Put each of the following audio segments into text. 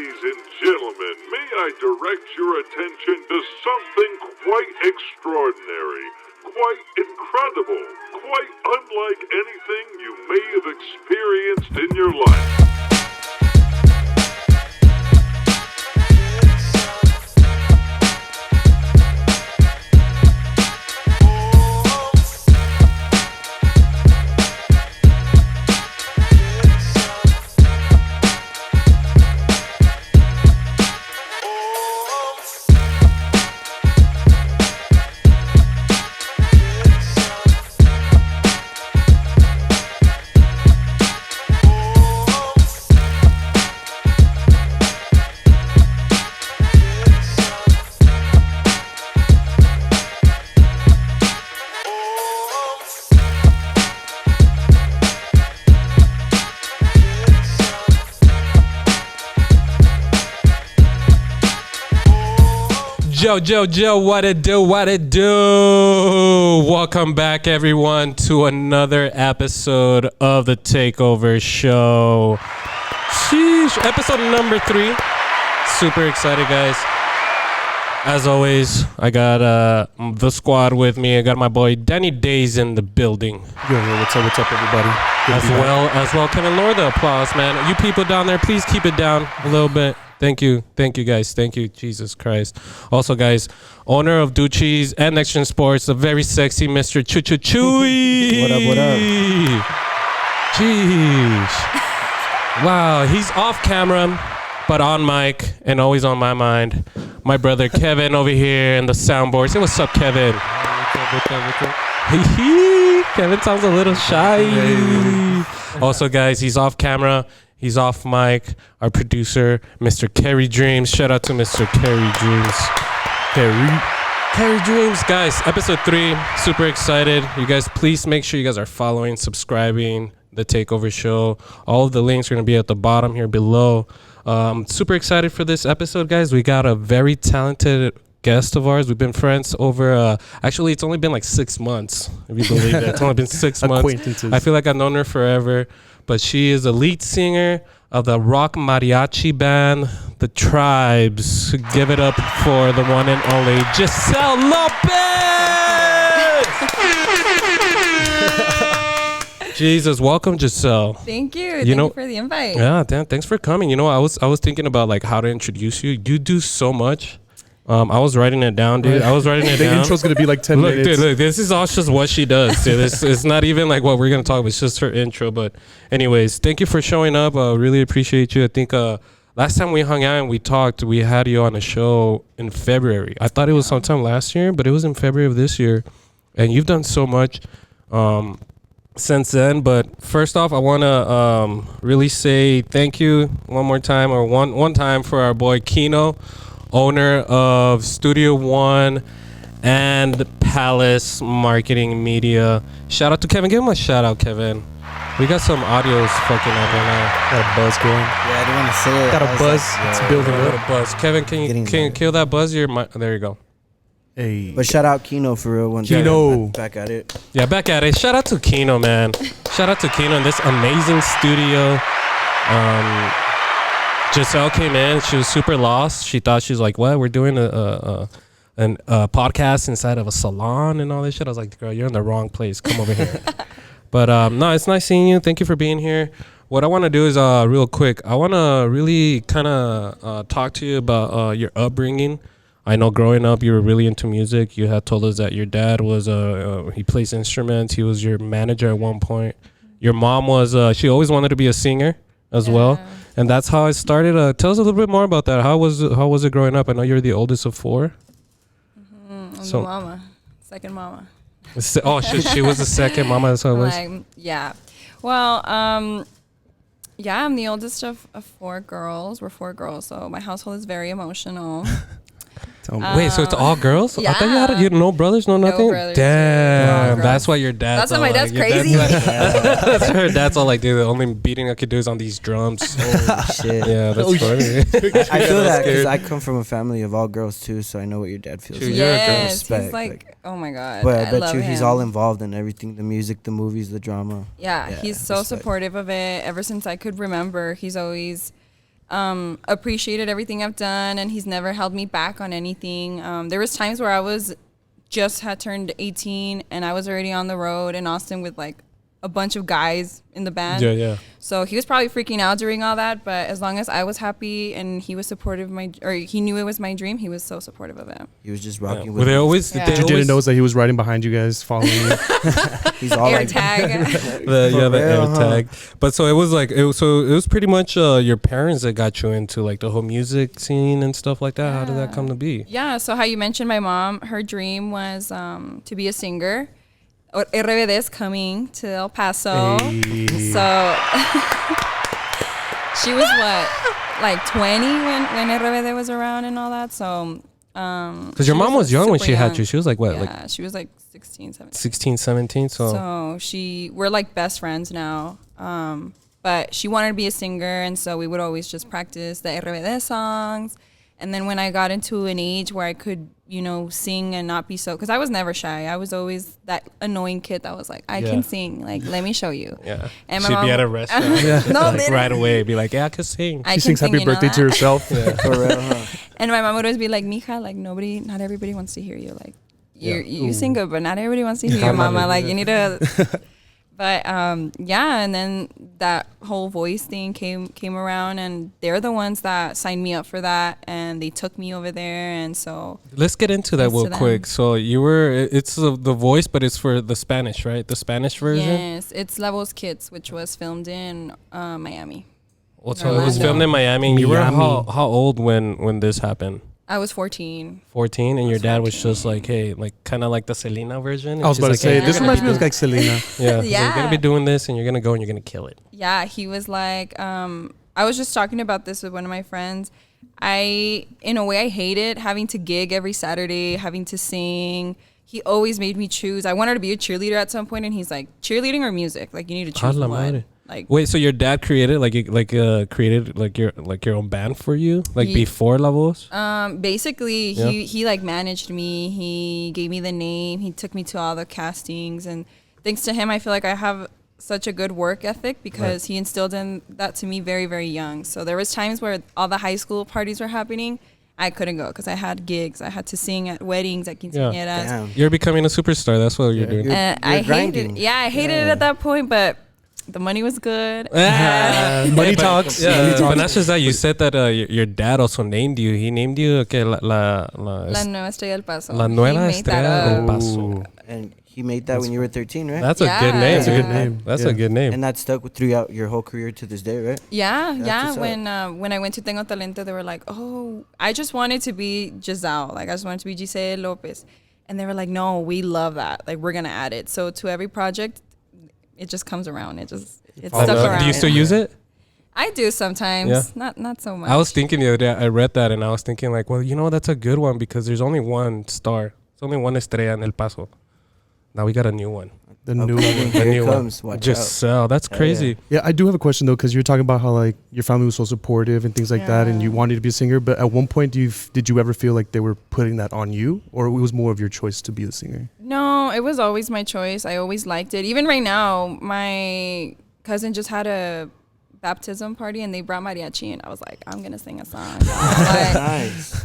Ladies and gentlemen, may I direct your attention to something quite extraordinary, quite incredible, quite unlike anything you may have experienced in your life. Joe, what it do? Welcome back, everyone, to another episode of the Takeover Show. Sheesh, episode number 3. Super excited, guys. As always, I got the squad with me. I got my boy Danny Days in the building. Yo, what's up, everybody? As well, Kevin Lord, the applause, man. You people down there, please keep it down a little bit. Thank you, guys. Thank you, Jesus Christ. Also, guys, owner of Ducci's and Next Gen Sports, the very sexy Mr. Chewy. What up? Jeez. Wow, he's off camera, but on mic and always on my mind. My brother Kevin over here in the soundboard. Say what's up, Kevin. What's up? Kevin sounds a little shy. Also, guys, he's off camera. He's off mic. Our producer, Mr. Kerry Dreams. Shout out to Mr. Kerry Dreams. Kerry Dreams. Guys, episode 3. Super excited. You guys, please make sure you guys are following, subscribing the Takeover Show. All of the links are going to be at the bottom here below. Super excited for this episode, guys. We got a very talented guest of ours. We've been friends over, actually, it's only been like 6 months, if you believe it. It's only been 6 months. Acquaintances. I feel like I've known her forever. But she is the lead singer of the rock mariachi band, The Tribes. Give it up for the one and only Gisselle Lopez! Jesus, welcome, Gisselle. Thank you. Thank you for the invite. Yeah, Dan, thanks for coming. You know, I was thinking about like how to introduce you. You do so much. I was writing it down, dude. The intro's going to be like 10 minutes. Dude, look, this is all just what she does. Dude. It's not even like what we're going to talk about. It's just her intro. But anyways, thank you for showing up. I really appreciate you. I think last time we hung out and we talked, we had you on a show in February. I thought it was sometime last year, but it was in February of this year. And you've done so much since then. But first off, I want to really say thank you one more time, or one time, for our boy Kino, owner of Studio One and Palace Marketing Media. Shout out to Kevin. Give him a shout out, Kevin. We got some audios fucking up right now. Got a buzz going. Yeah, I didn't want to say it. Got a buzz. It's building Got up. a buzz. Kevin, can you kill that buzz? There you go. Hey. But shout out Kino for real. Kino. Back at it. Yeah, back at it. Shout out to Kino, man. Shout out to Kino in this amazing studio. Gisselle came in. She was super lost. She thought she was like, "What? We're doing a podcast inside of a salon and all this shit." I was like, "Girl, you're in the wrong place. Come over here." But no, it's nice seeing you. Thank you for being here. What I want to do is real quick. I want to really kind of talk to you about your upbringing. I know growing up you were really into music. You had told us that your dad was he plays instruments. He was your manager at one point. Your mom was she always wanted to be a singer as well. And that's how I started. Tell us a little bit more about that. How was it growing up? I know you're the oldest of 4. I'm the mama. Second mama. Oh, she was the second mama. That's how it was. Yeah. Well, yeah, I'm the oldest of 4 girls. We're 4 girls, so my household is very emotional. Wait, so it's all girls? Yeah. I thought you had no brothers, no nothing? No brothers. Damn. That's why your dad's That's why my dad's crazy. That's her dad's all like, dude, the only beating I could do is on these drums. Oh, shit. Yeah, that's funny. I feel that because I come from a family of all girls, too, so I know what your dad feels like. Yes, Respect, he's like, oh, my God. But I bet love you he's him. all involved in everything, the music, the movies, the drama. Yeah, he's so respect. supportive of it. Ever since I could remember, he's always appreciated everything I've done, and he's never held me back on anything. There was times where I was just had turned 18 and I was already on the road in Austin with like a bunch of guys in the band. Yeah. So he was probably freaking out during all that, but as long as I was happy and he was supportive or he knew it was my dream, he was so supportive of it. He was just rocking Well, with they me. always. Yeah. They But you always didn't know that he was riding behind you guys, following you. He's all Air like, tag. the For air real, huh? tag. But so it was like it was pretty much your parents that got you into like the whole music scene and stuff like that. How did that come to be? Yeah, so how you mentioned my mom, her dream was to be a singer. RBD is coming to El Paso. Hey. So she was like 20 when RBD was around and all that. So Because your mom was young when she had you. She was like what, like she was like 16, 17. 16, 17. So We're like best friends now. But she wanted to be a singer, and so we would always just practice the RBD songs. And then when I got into an age where I could, sing and not be so, because I was never shy. I was always that annoying kid that was like, I can sing. Like, let me show you. yeah, And my she'd mom, be at a restaurant. No, like literally. right away, be like, yeah, I can sing. I She can sings sing, happy birthday to that? herself. for real, huh? And my mom would always be like, Mija, like not everybody wants to hear you. Like, you sing good, but not everybody wants to hear you, mama. Like, you need to. But and then that whole voice thing came around, and they're the ones that signed me up for that, and they took me over there, and so Let's get into that Thanks real to them. quick. So it's the voice, but it's for the Spanish, right? The Spanish version. yes, it's La Voz Kids, which was filmed in Miami. Well, so it was Orlando. filmed in Miami. You were Miami. how old when this happened? I was 14. 14, and your was dad was 14. just like, hey, like kind of like the Selena version. I was She's about to like, say, hey, this you're gonna reminds be me of like Selena. yeah, so you're Yeah. gonna be doing this, and you're gonna go and you're gonna kill it. Yeah, he was like, I was just talking about this with one of my friends. In a way, I hated having to gig every Saturday, having to sing. He always made me choose. I wanted to be a cheerleader at some point, and he's like, cheerleading or music? Like, you need to choose A la one. madre. Like, Wait, so your dad created created your own band for you, like He- before La Voz? basically, Yeah. he like managed me. He gave me the name. He took me to all the castings, and thanks to him, I feel like I have such a good work ethic because he instilled in that to me very, very young. So there was times where all the high school parties were happening. I couldn't go because I had gigs. I had to sing at weddings, at quinceañeras. Damn. You're becoming a superstar. That's what you're doing. You're- And I hated grinding. it. Yeah, I hated it at that point, but the money was good. Money talks. Yeah, Money but talks. not just that. You said that your dad also named you. He named you okay, La Nueva Estrella del Paso. La He Nueva made that Estrella up. del Paso. Ooh. And he made that when you were 13, right? That's a Yeah. good name. That's a good dude. name. That's Yeah. a good name. And that stuck throughout your whole career to this day, right? Yeah, That's yeah. what's up. When I went to Tengo Talento, they were like, "Oh, I just wanted to be Giselle. Like, I just wanted to be Giselle Lopez," and they were like, "No, we love that. Like, we're gonna add it." So to every project, it just comes around. It's stuck around. Do you still use it? I do sometimes. Yeah. Not so much. I was thinking the other day. I read that and I was thinking like, well, that's a good one because there's only one star. There's only one estrella in El Paso. Now we got a new one. The new Okay, one. The Here new it one. comes. Watch out. Giselle. That's Hell crazy. Yeah, I do have a question though, because you're talking about how like your family was so supportive and things like that, and you Yeah. wanted to be a singer. But at one point, did you ever feel like they were putting that on you, or it was more of your choice to be the singer? No, it was always my choice. I always liked it. Even right now, my cousin just had a baptism party and they brought mariachi, and I was like, I'm gonna sing a song. But, Nice.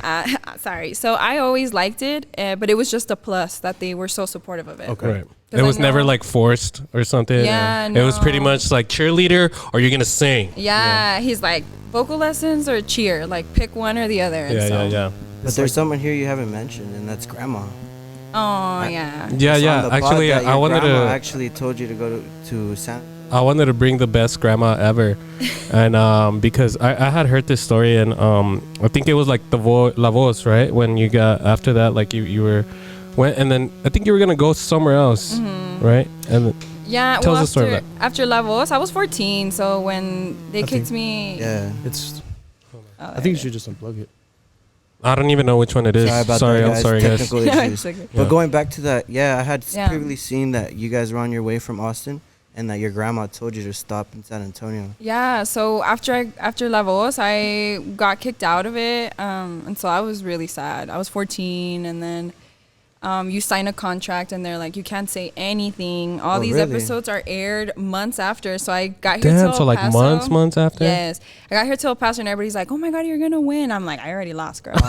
sorry. So I always liked it, but it was just a plus that they were so supportive of it. Okay. Right. 'Cause It I was never know- like forced or something. Yeah, It was pretty no. much like cheerleader or you're gonna sing. Yeah, he's like vocal lessons or cheer, like pick one or the other. And Yeah, so, yeah. But there's someone here you haven't mentioned, and that's Grandma. Oh yeah. Yeah, It's yeah. on the pod Actually, that I your wanted grandma to. actually told you to go to San. I wanted to bring the best grandma ever, and because I had heard this story, and I think it was like La Voz, right? When you got after that, like you went, and then I think you were gonna go somewhere else, right? And Yeah, Tell well, us the story of after La Voz, I was 14, so when they kicked me... Yeah. It's. Oh, I think you should just unplug it. I don't even know which one it is. Sorry about Sorry, that, I'm guys. sorry, guys. Technical Yeah, issues. it's okay. But Yeah. going back to that, yeah, I had Yeah. previously seen that you guys were on your way from Austin, and that your grandma told you to stop in San Antonio. Yeah, so after La Voz, I got kicked out of it, and so I was really sad. I was 14, and then you sign a contract and they're like, you can't say anything. All these really? episodes are aired months after. So I got here to Damn, El so like Paso. months after? Yes. I got here to El Paso and everybody's like, oh my God, you're going to win. I'm like, I already lost, girl. But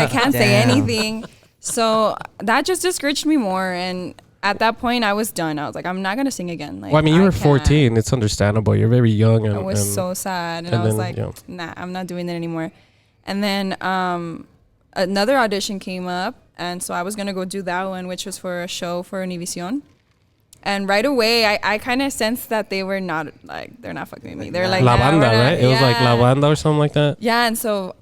I can't say Damn. anything. So that just discouraged me more. And at that point, I was done. I was like, I'm not going to sing again. Like, Well, I mean, you were can't. 14. It's understandable. You're very young. And, I was and so sad. And and I was then, like, yeah. nah, I'm not doing that anymore. And then another audition came up. And so I was going to go do that one, which was for a show for Univision. And right away, I kind of sensed that they were not, like, they're not fucking with me. They're like, La nah, Banda, we're not- right? It was like La yeah. Banda or something like that. Yeah, and so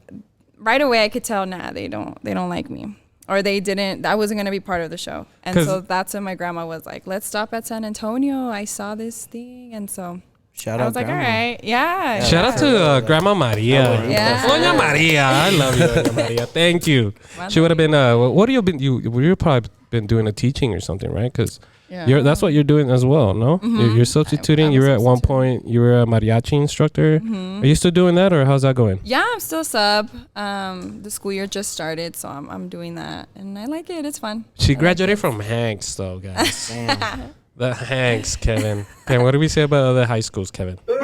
right away I could tell, nah, they don't like me. Or they didn't, I wasn't going to be part of the show. And 'Cause- so that's when my grandma was like, let's stop at San Antonio. I saw this thing. And so Shout I out was like, all grandma. right. Yeah. Shout out to Grandma Maria. Yeah. Doña Maria. I love you, Doña Maria. Thank you. Well, She would have been, what have you been, you've probably been doing a teaching or something, right? Because Yeah. that's what you're doing as well, no? You're substituting. I You was were at one substituting. point, you were a mariachi instructor. Are you still doing that or how's that going? Yeah, I'm still sub. The school year just started, so I'm doing that. And I like it. It's fun. She I like graduated it. from Hanks, though, guys. Damn. The Hanks, Kevin. Kevin, what do we say about other high schools, Kevin? Oh,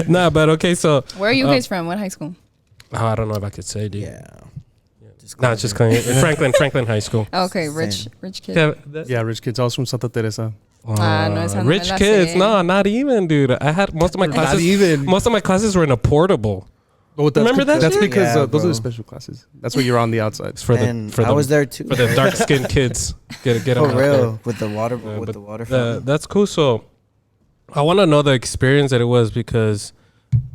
Nah, but okay, so no. Where are you guys from? What high school? I don't know if I could say, dude. Yeah. No, it's just clean. Franklin High School. Oh, okay, rich Same. kid. Yeah, that's, Yeah, rich kids. I was from Santa Teresa. No, esa no me rich la kids. sé. No, not even, dude. I had most of my classes. even. Most of my classes were in a portable. Oh, that's Remember that That's shit? because Yeah, those are bro. the special classes. That's where you're on the outside. It's for And the I was there too. for the dark skinned kids. Get For them out there. real, with the water, with but the water fountain. That's cool. So I want to know the experience that it was because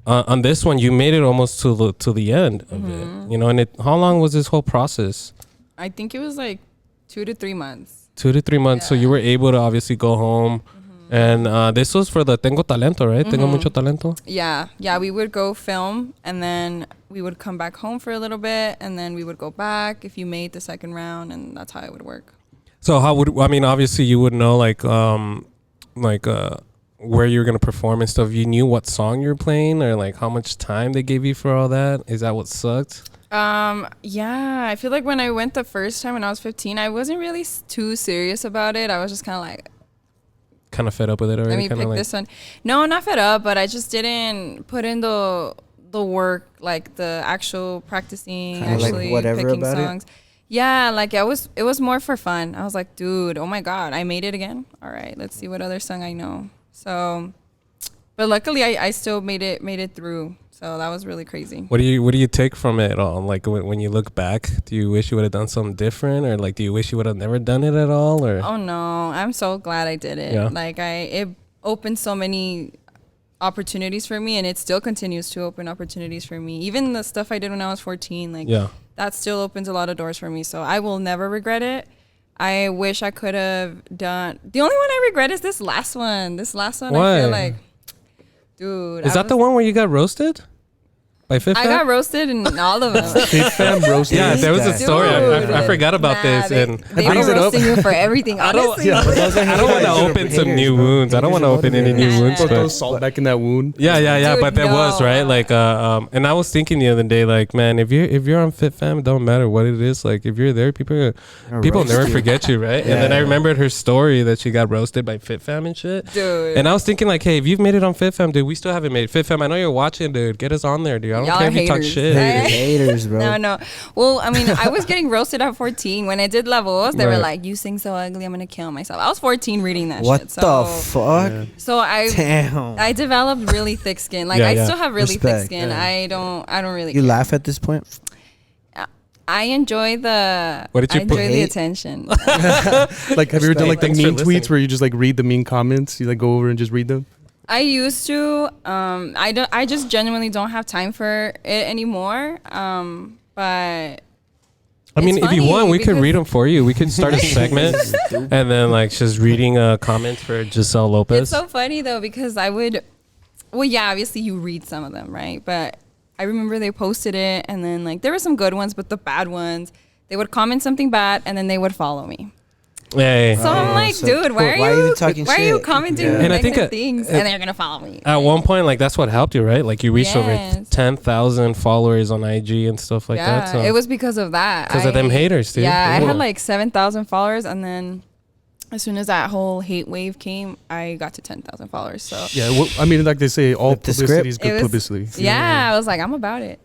on this one you made it almost to the end of it. You know, and how long was this whole process? I think it was like 2 to 3 months. 2 to 3 months. So you were able to obviously go home. And this was for the Tengo Talento, right? Tengo Mucho Talento. Yeah, we would go film and then we would come back home for a little bit and then we would go back if you made the second round, and that's how it would work. So how would, I mean, obviously you would know like where you're going to perform and stuff. You knew what song you're playing or like how much time they gave you for all that. Is that what sucked? Yeah, I feel like when I went the first time when I was 15, I wasn't really too serious about it. I was just kind of like, Kind of fed up with it already? let me Kinda pick like, this one. No, not fed up, but I just didn't put in the work, like the actual practicing, Kinda like actually whatever picking about it? songs. Yeah, like it was more for fun. I was like, dude, oh my God, I made it again. All right, let's see what other song I know. So, but luckily I still made it through. So that was really crazy. What do you take from it all? Like when you look back, do you wish you would have done something different, or like do you wish you would have never done it at all? Or Oh no, I'm so glad I did it. Yeah. Like it opened so many opportunities for me, and it still continues to open opportunities for me. Even the stuff I did when I was 14, like yeah, that still opens a lot of doors for me. So I will never regret it. I wish I could have done. The only one I regret is this last one. Why? I feel like, dude. is that the one where you got roasted by Fifth I Fam? got roasted in all of them. Fit fam roasted. Yeah, there was a Dude. story. I forgot about this, They, and they I were bring it up. roasting you for everything. Honestly, I don't want to open some new wounds. I don't want to open any new Nah, wounds. nah, Put But those salt back in that wound. yeah, Dude, but there was no. right, like, and I was thinking the other day, like, man, if you're on Fit Fam, it don't matter what it is. Like, if you're there, people roast never you. forget you, right? And then I remembered her story that she got roasted by Fit Fam and shit. dude. And I was thinking, like, hey, if you've made it on Fit Fam, dude, we still haven't made it. Fit Fam, I know you're watching, dude. Get us on there, dude. I don't Y'all care are if you talk haters. shit. Haters, bro. No. Well, I mean, I was getting roasted at 14. When I did La Voz, they were Right. like, you sing so ugly, I'm going to kill myself. I was 14 reading that What shit. the fuck? Yeah. So Damn. I developed really thick skin. Like Yeah, I yeah. still have really thick Respect, skin. yeah. I don't really You care. laugh at this point? I enjoy the What did you I enjoy put- the hate? attention. Like, have you ever done like the Thanks for mean listening. tweets where you just like read the mean comments? You like go over and just read them. I used to. I just genuinely don't have time for it anymore. But I mean, It's if you funny want, we could because- read them for you. We could start a segment and then like just reading comments for Gisselle Lopez. it's so funny though because I would. Well, yeah, obviously you read some of them, right? But I remember they posted it, and then like there were some good ones, but the bad ones, they would comment something bad, and then they would follow me. Hey. So I'm like, so dude, why why are are you you talking why are you shit? commenting Yeah. And I think negative things and they're gonna follow me? At one point, like that's what helped you, right? Like you reached over Yes. 10,000 followers on IG and stuff like that. So it was because of that. because of them haters, dude. Yeah, I Yeah. had like 7,000 followers, and then as soon as that whole hate wave came, I got to 10,000 followers. So Yeah, well, I mean, like they say, all Flip the publicity script. is It good was- publicity. yeah, I was like, I'm about it.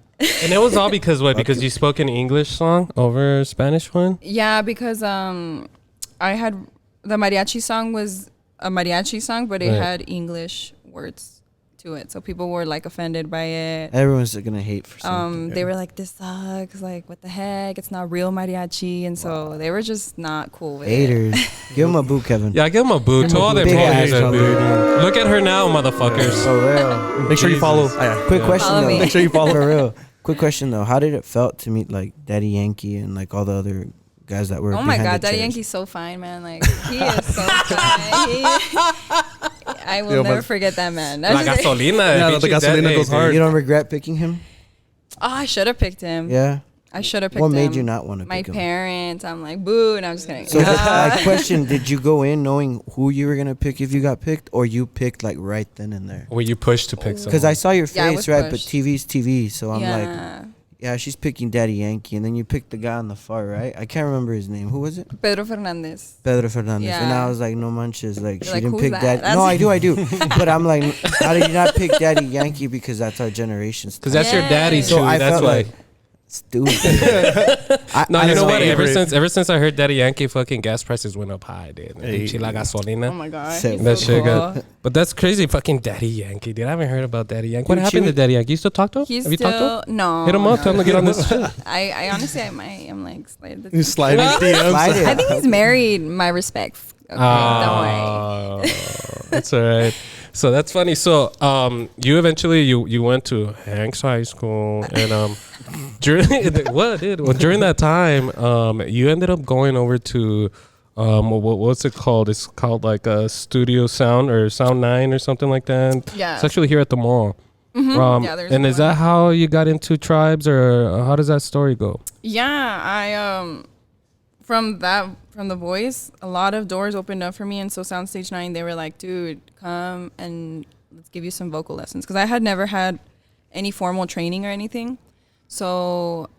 And it was all because what? Because you spoke an English song over a Spanish one? Yeah, because I had the mariachi song was a mariachi song, but it Right. had English words to it, so people were like offended by it. Everyone's gonna hate for something. They were like, "This sucks! Like, what the heck? It's not real mariachi," and so they were just not cool with it. Haters. Give him a boot, Kevin. Yeah, give them a boot. To all their Big haters, ass dude. on Look at her now, motherfuckers. For real. Make sure you follow. Jesus. Quick question Follow though. me. Make sure you follow. For real. Quick question though. How did it felt to meet like Daddy Yankee and like all the other guys that were? Oh my behind God, the Daddy chairs? Yankee's so fine, man. Like, he is so fine. I will Yeah, never but- forget that man. La gasolina. Yeah, pinche the gasolina daddy, goes dude. hard. You don't regret picking him? Oh, I should have picked him. Yeah. I should have picked What him. made you not want to My pick him? parents. I'm like, boo, and I'm just kidding. So, my question: did you go in knowing who you were gonna pick if you got picked, or you picked like right then and there? Were you pushed to pick someone? Because I saw your Yeah, I face, was right? But pushed. TV's TV, so I'm like, Yeah. yeah, she's picking Daddy Yankee, and then you picked the guy on the far right. I can't remember his name. Who was it? Pedro Fernandez. Pedro Fernandez. And Yeah. I was like, no manches, like You're she like, didn't who's pick that? Daddy. That's- No, I do. But I'm like, how did you not pick Daddy Yankee? Because that's our generation. Because that's your daddy, Yes. too. So I That's felt why. like stupid. No, I you know don't what? favorite. Ever since I heard Daddy Yankee, fucking gas prices went up high, dude. Hey. Pinche la gasolina. Oh my God. Same. he's That so shit cool. got. But that's crazy, fucking Daddy Yankee, dude. I haven't heard about Daddy Yankee. What Dude, happened she to Daddy Yankee? You still talk to him? He's Have you talked to him? still no. Hit him up. no. Tell him to get on this shit. I honestly I might. I'm like slide the You slide in DMs. Slide it. I think he's married. My respects. Okay, don't worry. That's all right. So that's funny. So you eventually you went to Hanks High School and during what dude? Well, during that time you ended up going over to what's it called? It's called like a Studio Sound or Sound 9 or something like that. Yeah. It's actually here at the mall. Yeah, there's and is one. that how you got into Tribes, or how does that story go? Yeah, I from the boys, a lot of doors opened up for me, and so Soundstage 9, they were like, dude, come and let's give you some vocal lessons, because I had never had any formal training or anything. So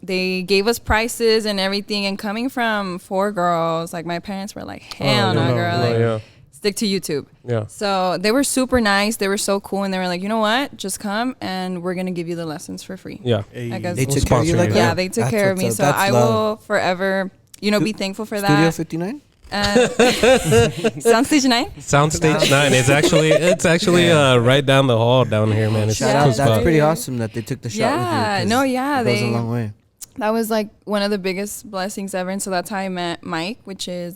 they gave us prices and everything, and coming from 4 girls, like my parents were like, hell no, girl, like yeah. stick to YouTube. Yeah. So they were super nice, they were so cool, and they were like, you know what, just come and we're gonna give you the lessons for free. Yeah. I guess They took care of you like Sponsoring, that? yeah, they took That's care of what's me. up. So That's I love. will forever, be thankful for Studio that. 59? Soundstage 9? Soundstage 9. It's actually right down the hall down here, man. It's Shout a out. cool That's spot. pretty awesome that they took the shot Yeah, with you. no, yeah, It goes a they- long way. That was like one of the biggest blessings ever. And so that's how I met Mike, which is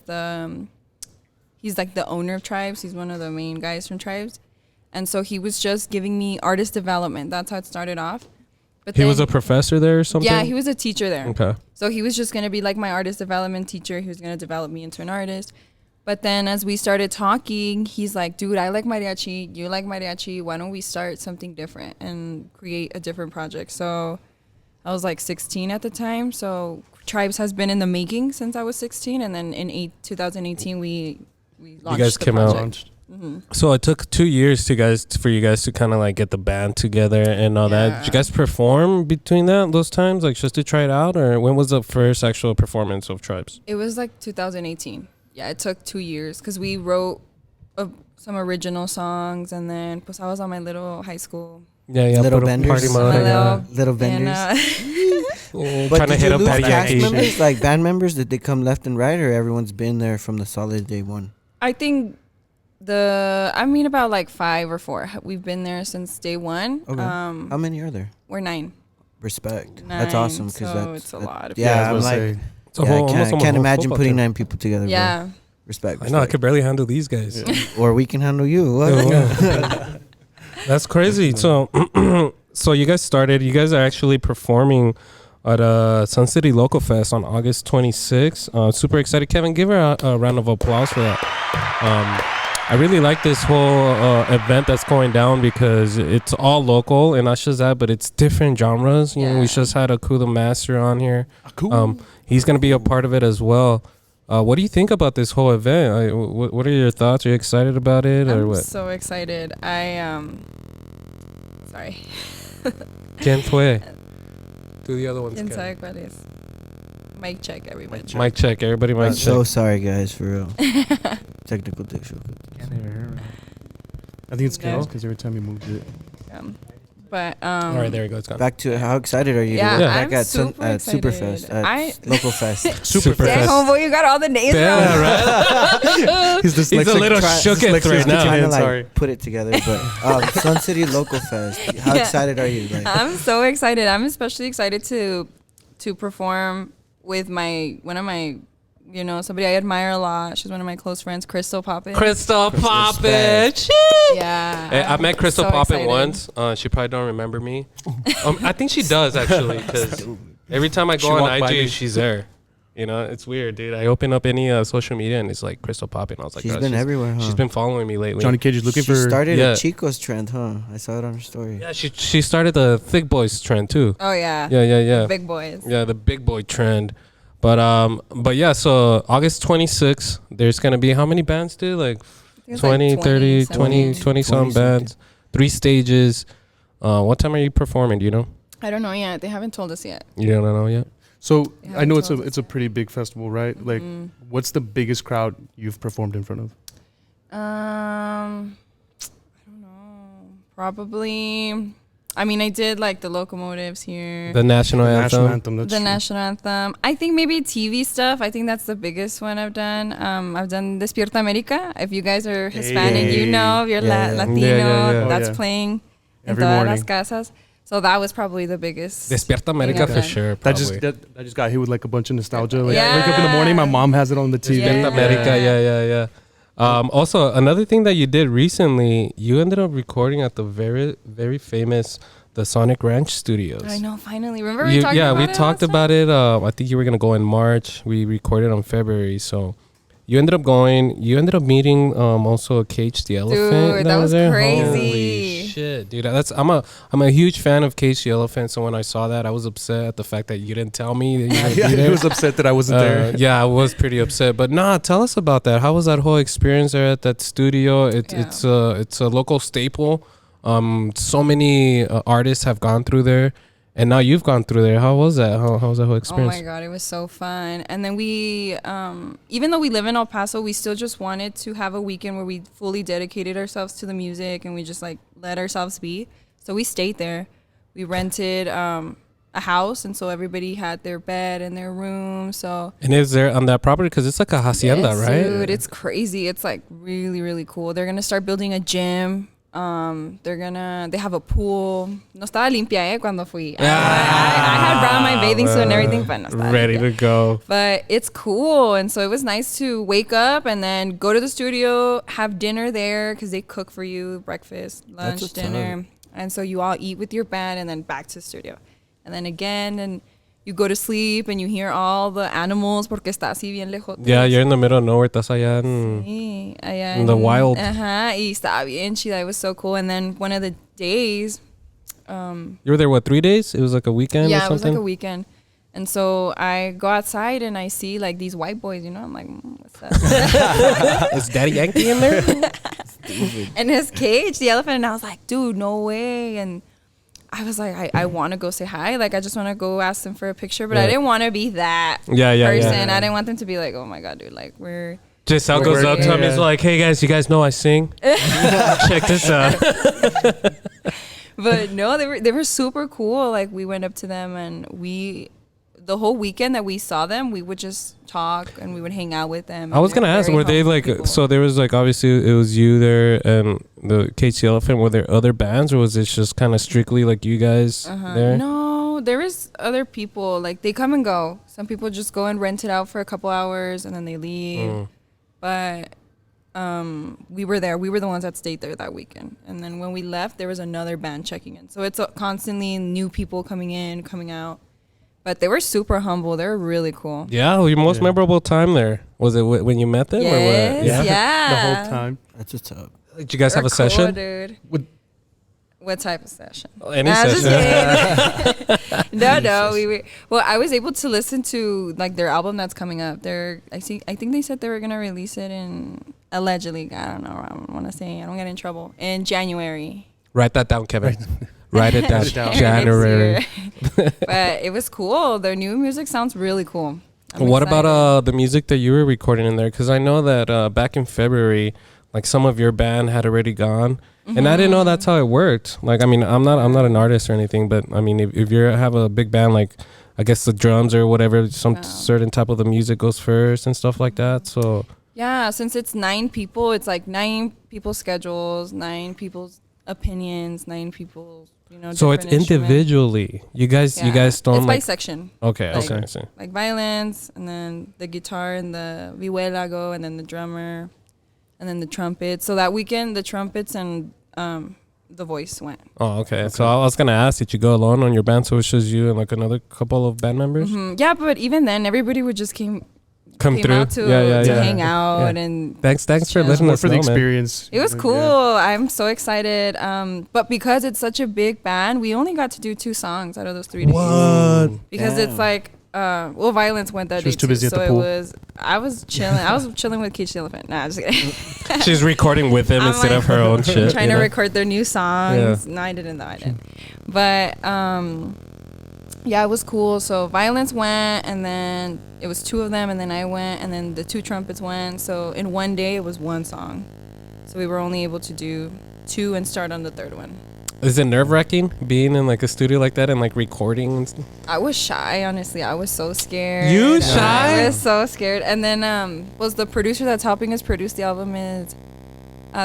he's like the owner of Tribes. He's one of the main guys from Tribes. And so he was just giving me artist development. That's how it started off. But He then, was a professor there or something? yeah, he was a teacher there. Okay. So he was just going to be like my artist development teacher. He was going to develop me into an artist. But then as we started talking, he's like, dude, I like mariachi. You like mariachi. Why don't we start something different and create a different project? So I was like 16 at the time. So Tribes has been in the making since I was 16. And then in 2018, we launched guys the came out. project. So it took 2 years for you guys to kind of like get the band together and all that. Did you guys perform between those times, like just to try it out, or when was the first actual performance of Tribes? It was like 2018. Yeah, it took 2 years because we wrote some original songs. And then plus I was on my little high school. Yeah, Little put a benders. party My mode. little- Little And, vendors. But Trying to did hit you up lose Daddy cast Yankee. members, like band members? Did they come left and right, or everyone's been there from the solid day one? I think about like 5 or 4. We've been there since day one. Okay. How many are there? We're 9. Respect. 9, That's awesome because so that's it's a lot of Yeah, I was I'm gonna like, say, It's a yeah, whole- I almost can't a imagine football putting team. 9 people together. Bro. Yeah. Respect. I know, I respect. could barely handle these guys. Or we can handle you. What? That's crazy. So, so you guys are actually performing at Sun City Local Fest on August 26th. Super excited. Kevin, give her a round of applause for that. I really like this whole event that's going down because it's all local and not just that, but it's different genres. You know, we Yeah. just had Akula Master on here. Cool. He's going to be a part of it as well. What do you think about this whole event? What are your thoughts? Are you excited about it or I'm what? so excited. Sorry. ¿Quién fue? Do the other ones. ¿Quién Ken. sabe cuál es? Mic check, everybody. Mic check. Everybody mic I'm check. so sorry, guys, for real. Technical difficulty. I think it's No. chaos because every time you moved it. But All right, there we go. It's gone. Back to how excited are you? Yeah, to be I'm back at super at excited. Superfest, at Local Fest. Super Damn, fast. homeboy, you got all the names Yeah, wrong. right. He's He's a little shook at right now. Trying to Sorry. like put it together, but Sun City Local Fest. How Yeah. excited are you? Like, I'm so excited. I'm especially excited to perform with one of my, somebody I admire a lot. She's one of my close friends, Crystal Poppin. Crystal Poppin. Respect. Yeah. Hey, I met Crystal so Poppin excited. once. She probably don't remember me. I think she does actually, because every time I She go on walked by me. IG, she's there. It's weird, dude. I open up any social media and it's like Crystal Poppin. I was like, she's "Bro, been everywhere, huh? She's been following me lately. Johnny Cage is looking she for. started Yeah. a Chico's trend, huh? I saw it on her story. Yeah, she started the thick boys trend too. Oh yeah. Yeah. Big boys. Yeah, the big boy trend. But yeah, so August 26th, there's going to be how many bands, dude? Like I think it's 20, 30, 20, something. 20 some 20 bands, 3 stages. What time are you performing? Do you know? I don't know yet. They haven't told us yet. You don't know yet? So Yeah, I know I it's told a pretty big festival, right? Like, what's the biggest crowd you've performed in front of? I don't know. Probably. I mean, I did like the locomotives here. The national anthem. National anthem. That's The true. national anthem. I think maybe TV stuff. I think that's the biggest one I've done. I've done Despierta America. If you guys are Hispanic, Hey. you know. If you're Yeah, yeah. Latino, Yeah. Oh, that's yeah. playing in Every todas morning. las casas. So that was probably the biggest. Despierta America I've for done. sure. That Probably. that just got hit with like a bunch of nostalgia. Like, Yeah. wake up in the morning, my mom has it on the TV. Yeah. Despierta America, yeah. Also, another thing that you did recently, you ended up recording at the very, very famous the Sonic Ranch Studios. I know, finally. Remember we talked about it? we talked about it. I think you were gonna go in March. We recorded on February, so you ended up going. You ended up meeting also Cage the Elephant. Dude, that was there. crazy. Holy shit, dude! I'm a huge fan of Cage the Elephant. So when I saw that, I was upset at the fact that you didn't tell me that you would Yeah, be he there. was upset that I wasn't there. Yeah, I was pretty upset. But nah, tell us about that. How was that whole experience there at that studio? Yeah. It's a local staple. So many artists have gone through there, and now you've gone through there. How was that? How was that whole Oh experience? my God, it was so fun. And then we, even though we live in El Paso, we still just wanted to have a weekend where we fully dedicated ourselves to the music and we just like let ourselves be. So we stayed there. We rented a house, and so everybody had their bed and their room. So And is there on that property? Because it's like a hacienda, yes, right? dude, it's crazy. It's like really, really cool. They're gonna start building a gym. They have a pool. No estaba limpia, cuando fui. I had brought my bathing suit and everything, but no estaba Ready limpia. to go. But it's cool, and so it was nice to wake up and then go to the studio, have dinner there because they cook for you, breakfast, lunch, what's dinner, and so you all eat with your band and then back to the studio, and then again, and you go to sleep and you hear all the animals porque está así bien lejos. Yeah, you're in the middle of nowhere. Estás allá en... Sí, allá In the wild. Ajá, y estaba bien chida. It was so cool. And then one of the days, You were there, what, 3 days? It was like a weekend or yeah, it was something? like a weekend. And so I go outside and I see like these white boys, I'm like, what's that? Is Daddy Yankee in there? And his Cage, the elephant, and I was like, dude, no way. And I was like, I want to go say hi. Like, I just want to go ask them for a picture, but I Right. didn't want to be that Yeah. person. I didn't want them to be like, oh my God, dude, like we're... Giselle goes up to him. He's Yeah. like, hey, guys, you guys know I sing? Check this out. But no, they were super cool. Like, we went up to them and the whole weekend that we saw them, we would just talk and we would hang out with them. I was going to ask, were they like, so there was like, obviously it was you there and the KC Elephant. Were there other bands or was it just kind of strictly like you guys there? No, there is other people. Like, they come and go. Some people just go and rent it out for a couple hours and then they leave. But we were there. We were the ones that stayed there that weekend. And then when we left, there was another band checking in. So it's constantly new people coming in, coming out. But they were super humble. They were really cool. Yeah, your most memorable time there. Was it when you met them or what? Yes, yeah. The whole time. That's what's up. Did you guys have They're a session? cool, dude. What type of session? Any Nah, session. just kidding. No. Well, I was able to listen to like their album that's coming up. I think they said they were gonna release it in allegedly. I don't know. I don't want to say. I don't get in trouble in January. Write that down, Kevin. Write it down. Write it down. January. But it was cool. Their new music sounds really cool. What about the music that you were recording in there? Because I know that back in February, like some of your band had already gone. And I didn't know that's how it worked. Like, I mean, I'm not an artist or anything, but I mean, if you have a big band, like, I guess the drums or whatever, some certain type of the music goes first and stuff like that. So yeah, since it's 9 people, it's like 9 people's schedules, 9 people's opinions, 9 people's, so it's individually. You guys don't it's by like section. Okay, Like- okay, I see. Like violins, and then the guitar and the vihuela go, and then the drummer, and then the trumpets. So that weekend, the trumpets and the voice went. Oh, okay. So I was gonna ask, did you go alone on your band? So it's just you and like another couple of band members? Yeah, but even then, everybody would just came Come through. out to hang out and Thanks for chill. letting More us for the know, man. experience. It was cool. Yeah. I'm so excited. But because it's such a big band, we only got to do 2 songs out of those 3 days. What? Because it's like, violence went that She day was too busy too. at the So pool. I was chilling. I was chilling with Gisselle Lopez. Nah, I'm just kidding. She's recording with him I'm instead like of her own shit. trying you to know? record their new songs. Yeah. No, I didn't though. I didn't. But yeah, it was cool. So violence went, and then it was 2 of them, and then I went, and then the 2 trumpets went. So in one day, it was 1 song. So we were only able to do 2 and start on the 3rd one. Is it nerve-wracking being in like a studio like that and like recording and stuff? I was shy, honestly. I was so scared. You shy? I was so scared. And then was the producer that's helping us produce the album is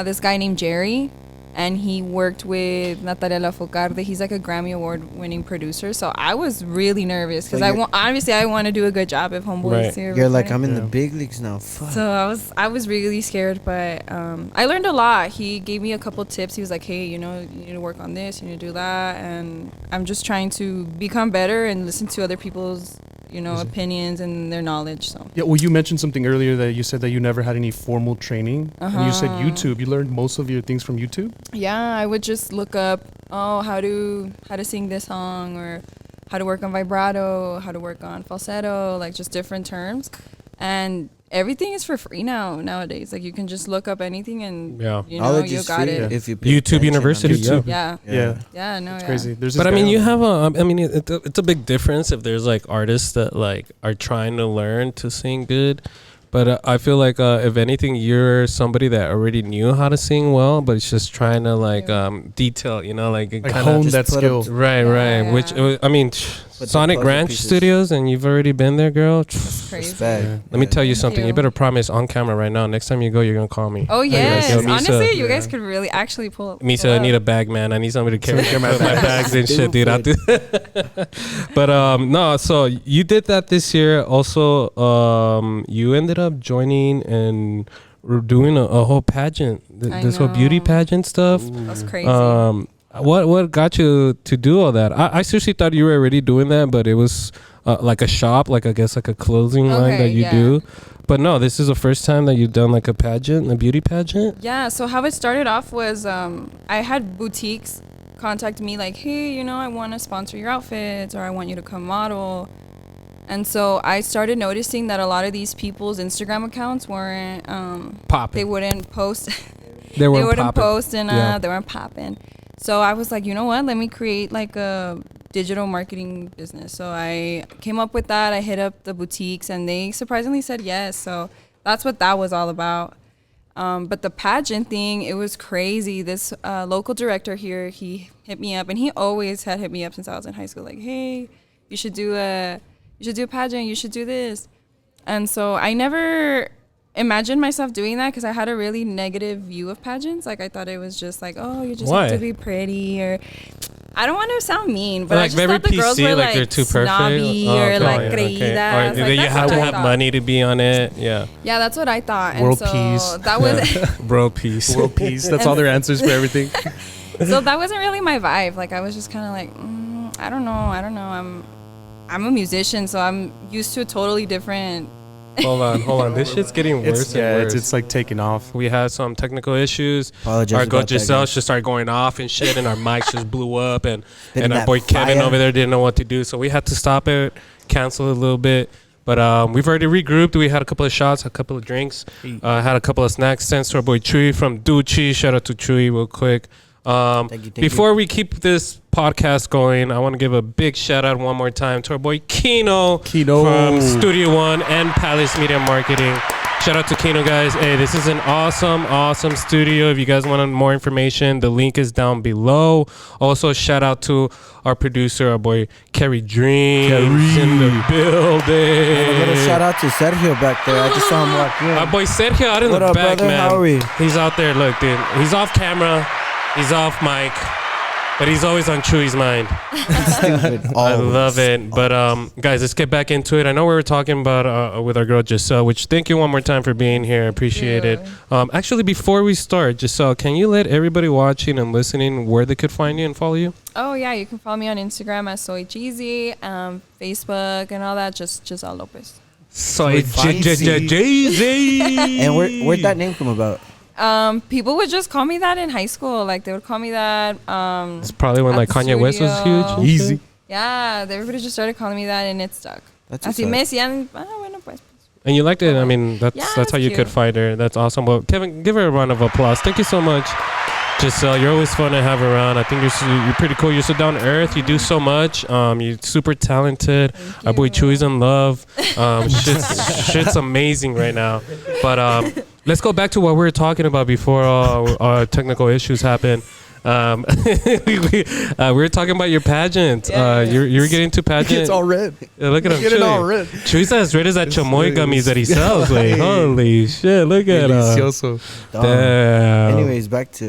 this guy named Jerry. And he worked with Natalia Lafocarde. He's like a Grammy Award-winning producer. So I was really nervous because obviously I want to do a good job if Homeboy is here. You're like, I'm in Yeah. the big leagues now. Fuck. So I was really scared, but I learned a lot. He gave me a couple tips. He was like, hey, you need to work on this, you need to do that. And I'm just trying to become better and listen to other people's, opinions and their knowledge. So Yeah, well, you mentioned something earlier that you said that you never had any formal training. And you said Uh-huh. YouTube. You learned most of your things from YouTube? yeah, I would just look up, how to sing this song, or how to work on vibrato, how to work on falsetto, like just different terms. And everything is for free nowadays. Like you can just look up anything and Knowledge you is got free it. if you pay YouTube attention. University, YouTube. yeah. Yeah. Yeah. No, It's yeah. crazy. There's this But I mean, guy you on- have it's a big difference if there's like artists that like are trying to learn to sing good. But I feel like if anything, you're somebody that already knew how to sing well, but it's just trying to like detail, like like kind hone of. that just put up skill. Right. Yeah. Which I mean, the Sonic puzzle Ranch pieces. Studios, and you've already been there, girl. It's crazy. Respect. Let me tell you Thank something. You you. better promise on camera right now. Next time you go, you're gonna call me. Oh yes. Yo, Misa. Honestly, you guys Yeah. could really actually pull. Misa, I need a bag, man. I need somebody to carry my bags and shit, dude. I'll do But no, so you did that this year. Also, you ended up joining and we're doing a whole pageant, I this whole beauty know. pageant stuff. That's crazy. What got you to do all that? I seriously thought you were already doing that, but it was like a shop, like I guess like a clothing line Okay, that you yeah. do. But no, this is the first time that you've done like a pageant, a beauty pageant. Yeah, so how it started off was I had boutiques contact me like, hey, I want to sponsor your outfits, or I want you to come model. And so I started noticing that a lot of these people's Instagram accounts weren't, Popping. they wouldn't post, They they weren't wouldn't popping. post, and Yeah. they weren't popping. So I was like, you know what, let me create like a digital marketing business. So I came up with that. I hit up the boutiques, and they surprisingly said yes. So that's what that was all about. But the pageant thing, it was crazy. This local director here, he hit me up, and he always had hit me up since I was in high school. Like, hey, you should do a pageant. You should do this. And so I never imagined myself doing that because I had a really negative view of pageants. Like I thought it was just like, oh, you just Why? have to be pretty, or I don't want to sound mean, but I Like just very thought the girls PC, were like they're too perfect. snobby Oh, or okay, like okay. creídas. Or Like, you that's have what to I have thought. money to be on it. Yeah, Yeah, that's what I thought. And World so peace. that was bro, peace. World peace. That's all their answers for everything. so that wasn't really my vibe. Like I was just kind of like, I don't know. I'm a musician, so I'm used to a totally different Hold on. This shit's getting worse and worse. It's like taking off. We had some technical issues. Apologize Our girl about that, Giselle guys. just started going off and shit, and our mics just blew up, and Spitting our that boy Kevin fire. over there didn't know what to do, so we had to stop it, cancel it a little bit. But we've already regrouped. We had a couple of shots, a couple of drinks, had a couple of snacks. Thanks to our boy Chewy from Duchi. Shout out to Chewy real quick. Thank you. Before we keep this podcast going, I want to give a big shout out one more time to our boy Kino from Studio One and Palace Media Marketing. Shout out to Kino, guys. Hey, this is an awesome studio. If you guys want more information, the link is down below. Also, shout out to our producer, our boy Kerry Dreams in the building. And a little shout out to Sergio back there. I just saw him walk in. Our boy Sergio out in What the up, back, brother? man. How are we? He's out there. Look, dude. He's off camera. He's off mic. But he's always on Chewy's mind. Stupid. I love it. But guys, let's get back into it. I know we were talking about with our girl Gisselle, which thank you one more time for being here. Appreciate it. Actually, before we start, Gisselle, can you let everybody watching and listening where they could find you and follow you? Oh yeah, you can follow me on Instagram at Soy Cheesy, Facebook and all that. Just Gisselle Lopez. Soy Jeezy. And where'd that name come about? People would just call me that in high school. Like they would call me that. It's probably when at like the Kanye West was studio. huge. Easy. Yeah, everybody just started calling me that, and it stuck. That's Así what's me up. decían, bueno pues. And you liked it. I mean, that's Yeah, that's how it's you cute. could find her. That's awesome. Well, Kevin, give her a round of applause. Thank you so much, Gisselle. You're always fun to have around. I think you're pretty cool. You're so down to earth. You do so much. You're super talented. Our boy Chewy's in love. Shit's amazing right now. But let's go back to what we were talking about before our technical issues happened. We were talking about your pageant. Yeah. You were getting to pageant. It's all red. Yeah, look at him. Get it all Chewy. red. Chewy's as red as that chamoy gummies that he sells. Like, Hey. holy shit, look at him. Delicioso. Damn. Anyways, back to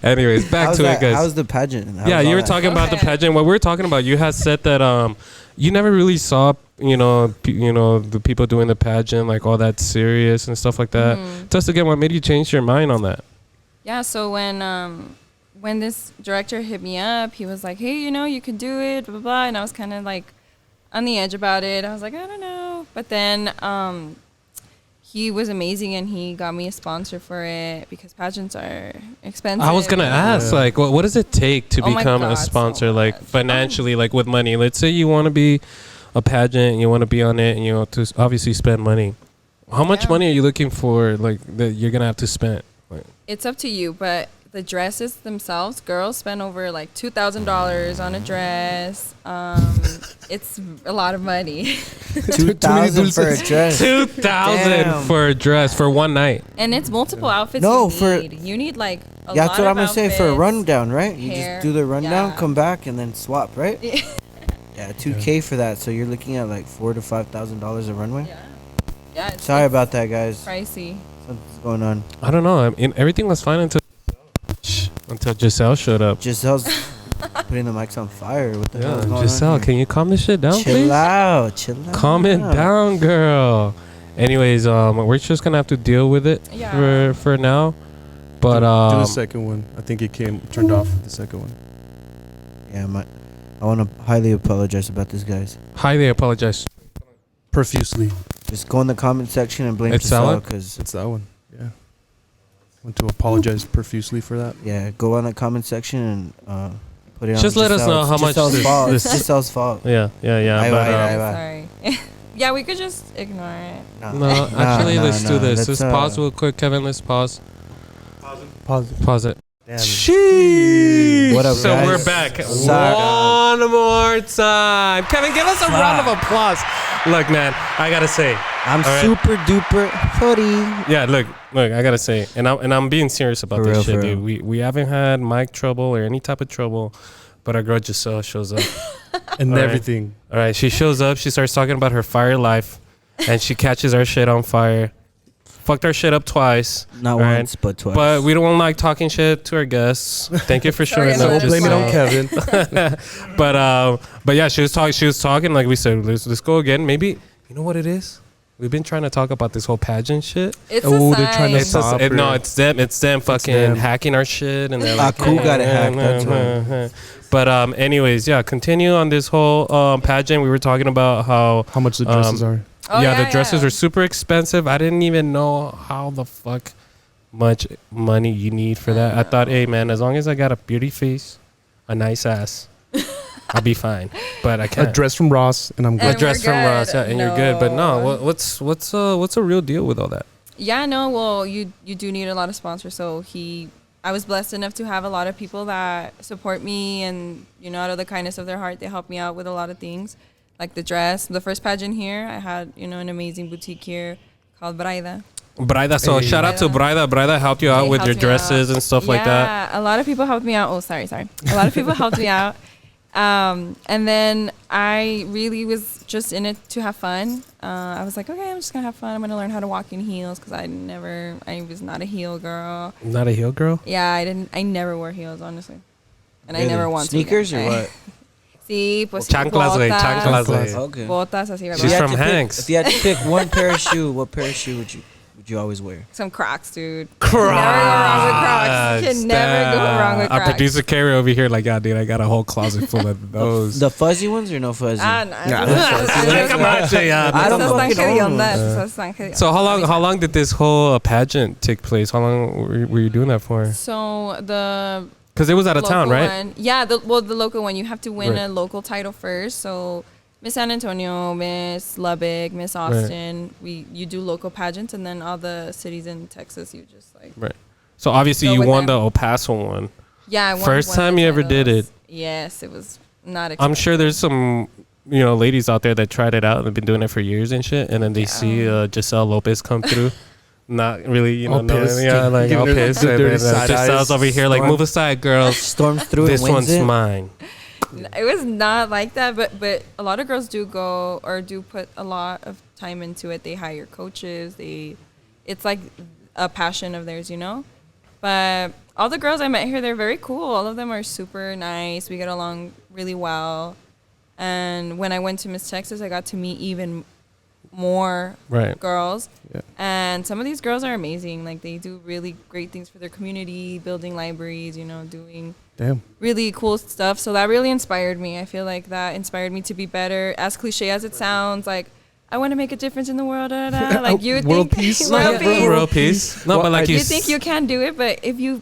Anyways, back how's to that, it, guys. How's the pageant? How's Yeah, all you were that? talking about the Okay. pageant. What we were talking about, you had said that you never really saw the people doing the pageant like all that serious and stuff like that. Just again, what made you change your mind on that? Yeah, so when this director hit me up, he was like, "Hey, you could do it, blah blah blah," and I was kind of like on the edge about it. I was like, I don't know, but then he was amazing and he got me a sponsor for it because pageants are expensive. I was gonna ask, Yeah. like, what does it take to Oh my become God, a so sponsor, like much. financially, like with money? Let's say you want to be a pageant, and you want to be on it, and you have to obviously spend money. How much Yeah. money are you looking for, like that you're gonna have to spend? Like, It's up to you, but the dresses themselves, girls spend over like $2,000 on a dress. It's a lot of money. 2,000 for a dress. 2,000 Damn. for a dress for one night. And it's multiple outfits No, you need like a Yeah, lot that's what of I'm gonna say for a outfits. rundown, right? You hair, just do the rundown, yeah. come back, and then swap, right? Yeah, $2K for that. So you're looking at like $4,000 to $5,000 a runway. Yeah. Yeah. Sorry about that, guys. Pricey. Something's going on. I don't know. I mean, everything was fine until Gisselle showed up. Giselle's putting the mics on fire. What the hell Yeah, is going Gisselle, on? can you calm this shit down, Chill please? out, chill out. Calm it down, girl. Anyways, we're just gonna have to deal with it Yeah. for now. But do the second one. I think it turned off the second one. Yeah, I want to highly apologize about this, guys. highly apologize. Profusely. Just go in the comment section and blame It's Giselle, salad? because It's that one. Yeah. Want to apologize profusely for that. yeah, go on the comment section and put it on. Just let us know Giselle. how It's much Giselle's this- fault. this- It's Giselle's fault. Yeah. Aye, But, aye, aye. Sorry. Yeah, we could just ignore it. no, actually, let's do this. Let's let's, pause real quick, Kevin. Let's pause. Pause. Pause it. Damn. Sheesh. What up, So guys? we're back. Sorry. One more time. Kevin, give us a round of applause. Look, man, I gotta say. I'm All right. super duper hoodie. Yeah, look, I gotta say, and I'm being serious about For this real, shit, for dude. real. We haven't had mic trouble or any type of trouble, but our girl Gisselle shows up. And All right. everything. All right, she shows up. She starts talking about her fire life, and she catches our shit on fire. Fucked our shit up twice. Not All right. once, but twice. But we don't like talking shit to our guests. Thank you for Sorry, showing no, up. So blame it on Gisselle. Kevin. But yeah, she was talking like we said. Let's go again. Maybe you know what it is. We've been trying to talk about this whole pageant shit. It's Oh, a they're trying to sign. stop No, her. it's them fucking them. hacking our shit, and they're like, Aku got it hacked, that's But anyways, yeah, continue on this whole pageant. We were talking about how How much the dresses are. Oh, yeah, the dresses yeah. are super expensive. I didn't even know how the fuck much money you need for that. I thought, hey man, as long as I got a beauty face, a nice ass, I'll be fine. But I can't. A dress from Ross, and I'm A good. And dress we're from good. Ross, yeah, and you're good. But no, No. what's a real deal with all that? Yeah, no, well, you do need a lot of sponsors. So I was blessed enough to have a lot of people that support me, and out of the kindness of their heart, they help me out with a lot of things, like the dress. The first pageant here, I had an amazing boutique here called Braida. Braida, so Hey. shout out to Braida. Braida helped you out They with your helped me dresses out. and stuff like that. Yeah, a lot of people helped me out. Oh, sorry. A lot of people helped me out. And then I really was just in it to have fun. I was like, okay, I'm just gonna have fun. I'm gonna learn how to walk in heels because I was not a heel girl. Not a heel girl. Yeah, I never wore heels, honestly. And I Really? never want Sneakers to. or what? Sí, pues Chanclas, güey, chanclas, güey. Okay. Botas, así, She's ¿verdad? from Hanks. If you had to pick one pair of shoe, what pair of shoe would you always wear? Some Crocs, dude. Crocs. Never go wrong with Crocs. You can never go wrong with Our Crocs. producer Carrie over here, like, yeah, dude, I got a whole closet full of those. The fuzzy ones or no fuzzy? No. I don't Esas fucking están own hediondas, those. esas están hediondas. So how long did this whole pageant take place? How long were you doing that for? So the Because it was out of town, local right? one, yeah, the local one, you have to win Right. a local title first. So Miss San Antonio, Miss Lubbock, Miss Austin, you do local pageants, and then all the cities in Texas, you just like Right. So obviously Go you with won them. the El Paso one. yeah. I won First one of time the you ever did titles. it. Yes, it was not. I'm sure there's some ladies out there that tried it out and have been doing it for years and shit, and then they see Gisselle Lopez come through. Not really, All knowing, pissed. yeah, like all Giving her pissed. the And dirty then side Giselle's eyes. over here, like, Storm. move aside, girls. Storms through This and wins one's it. mine. It was not like that, but a lot of girls do go or do put a lot of time into it. They hire coaches. It's like a passion of theirs, But all the girls I met here, they're very cool. All of them are super nice. We get along really well. And when I went to Miss Texas, I got to meet even more Right. girls. Yeah. And some of these girls are amazing. Like, they do really great things for their community, building libraries, doing Damn. really cool stuff. So that really inspired me. I feel like that inspired me to be better. As cliche as it sounds, like, I want to make a difference in the world. Like, you would World think peace? world peace. World peace. No, Well, but like You you think you can do it, but if you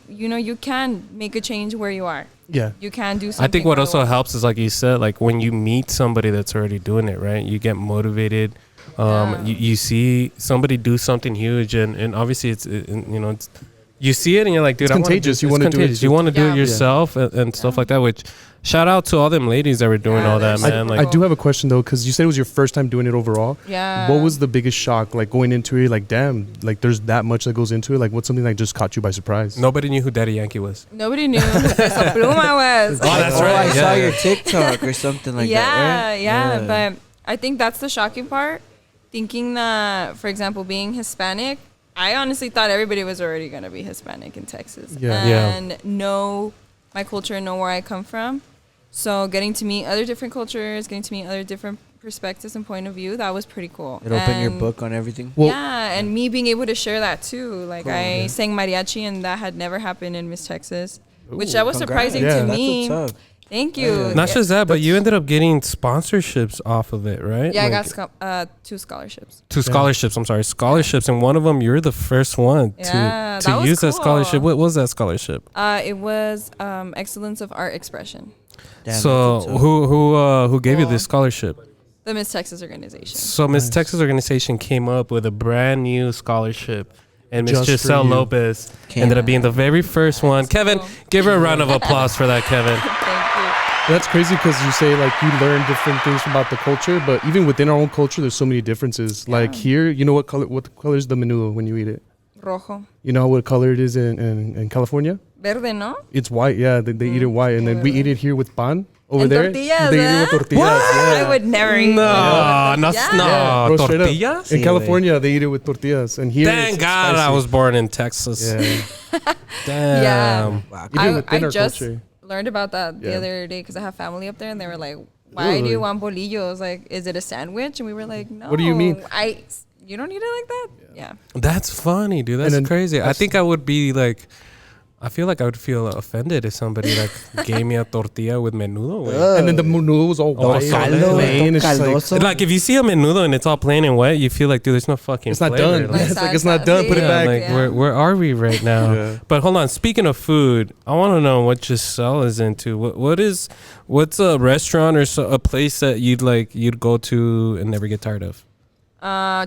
can make a change where you are. Yeah. You can do something. I think what where also you are. helps is, like you said, like when you meet somebody that's already doing it, right? You get motivated. Yeah. You see somebody do something huge, and obviously it's you see it and you're like, dude, It's I wanna contagious. do, You it's wanna do it contagious. too. You want to do Yeah. it yourself and stuff like that. Which shout out to all them ladies that were doing Yeah, all that, they're man. so Like I do have a question though, because you said it was your first time doing it overall. Yeah. What was the biggest shock, like going into it? Like, damn, like there's that much that goes into it. Like, what's something that just caught you by surprise? nobody knew who Daddy Yankee was. Nobody knew who Peso Pluma was. Oh, that's Oh, right. I saw Yeah. your TikTok or something like that, right? Yeah, but I think that's the shocking part. Thinking that, for example, being Hispanic, I honestly thought everybody was already going to be Hispanic in Texas. Yeah. Yeah. And know my culture, know where I come from. So getting to meet other different cultures, getting to meet other different perspectives and point of view, that was pretty cool. It opened your And- book on everything. Well- yeah, and me being able to share that too. Like, Cool, I yeah. sang mariachi, and that had never happened in Miss Texas, which Ooh, that was congrats. surprising Yeah. to That's me. what's up. Thank you. Yeah. Not just that, but you ended up getting sponsorships off of it, right? Yeah, I Like, got 2 scholarships. two scholarships. I'm sorry, scholarships, and one of them you're the first one Yeah, to that was use that cool. scholarship. What was that scholarship? It was Excellence of Art Expression, Damn, So that's what's up. who gave you Cool. this scholarship? the Miss Texas organization. So Miss Nice. Texas organization came up with a brand new scholarship, and Miss Just for Gisselle you. Lopez Came ended up being the very first one. Kevin, cool. give her a round of applause for that, Kevin. Thank That's crazy because you say like you learn different things about the culture, but even within our own culture, there's so many differences. Like here, you know what color is the menudo when you eat it? you. Rojo. You know what color it is in California? Verde, no? It's white. Yeah, they eat it white, and then we eat it here with pan over And there. tortillas, they eat it huh? with tortillas. Yeah. I would never eat No, it. no, Yeah. no, Yeah, bro, straight up. tortillas. In Sí, California, they eat it with tortillas, and here. Thank it's God I spicy. was born in Texas. Yeah, Damn. Wow. even within I our just culture. learned about that the Yeah. other day because I have family up there, and they were like, "Why do Really? you want bolillos? Like, is it a sandwich?" And we were like, "No." What do you mean? You don't eat it like that? Yeah. That's funny, dude. That's then crazy. I that's- think I would be like, I feel like I would feel offended if somebody like gave me a tortilla with menudo. And then the menudo was all white, caldo, plain. It's just like, Like if you see a menudo and it's all plain and wet, you feel like, dude, there's no fucking. it's not flavor. done. Like, It's like it's not done. Put it back. Like where are we right now? Yeah. But hold on. Speaking of food, I want to know what Gisselle is into. What's a restaurant or a place that you'd go to and never get tired of?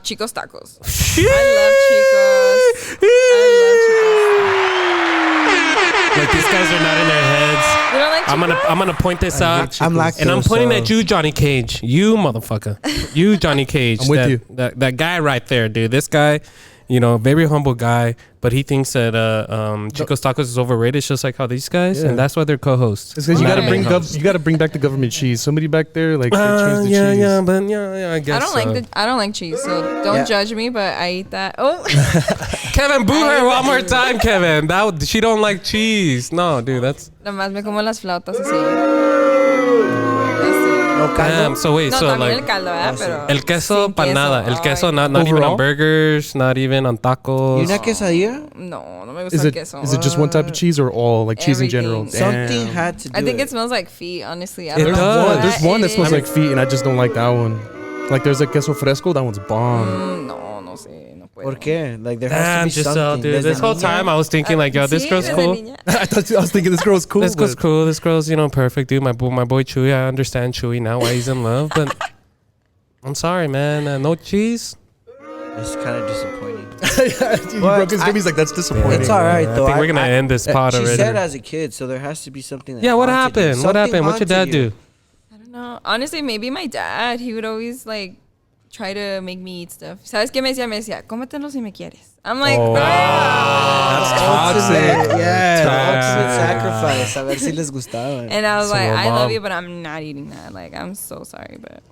Chico's Tacos. I love Chico's. Like these guys are not in their heads. You don't like Chico's? I'm gonna point this out. I'm lactose. And I'm pointing so- at you, Johnny Cage. You motherfucker. You, Johnny Cage. I'm with you. That guy right there, dude. This guy, very humble guy, but he thinks that Chico's Tacos is overrated, just like how these guys, Yeah. and that's why they're co-hosts. It's because you Not gotta bring in-house. you gotta bring back the government cheese. Somebody back there like they changed the cheese. I guess. I don't like cheese, so don't Yeah. judge me. But I eat that. Oh, Kevin, boo her one more time, Kevin. She don't like cheese. No, dude, that's. nomás me como las flautas así. No caldo. Damn. So wait, No, so también like. el caldo, Pero El queso sin para queso. nada. El queso Ay, not even on Overall? burgers, not even on tacos. ¿Y una quesadilla? No, no me gusta Is el it queso. is it just one type of cheese or all like cheese in general? Everything. Something Damn. had to do I think it. it smells like feet, honestly. I It don't know does. what There's one that it smells is. like feet, and I just don't like that one. Like there's a queso fresco, that one's bomb. No sé, no puedo. ¿Por qué? Like there Damn, has to be Gisselle, something. dude. Desde This whole niña. time I was thinking like, yo, this Sí, girl's desde cool. niña. I was thinking this girl's cool. This girl's but- cool. This girl's, perfect, dude. My boy Chewy. I understand Chewy now why he's in love, but I'm sorry, man. No cheese. It's kind of disappointing. He But broke his rib. He's like, that's disappointing. It's all right I though. think we're gonna end this pod She already. said as a kid, so there has to be something. That Yeah, what haunted you. happened? What Something happened? What'd your dad haunted you. do? I don't know. Honestly, maybe my dad. He would always like try to make me eat stuff. ¿Sabes qué me decía? Me decía, cómetelo si me quieres. I'm like, Oh. That's Ultimate, toxic. yeah, ultimate Toxic. sacrifice. A ver si les gustaba. and I was So like, I mom. love you, but I'm not eating that. Like, I'm so sorry, but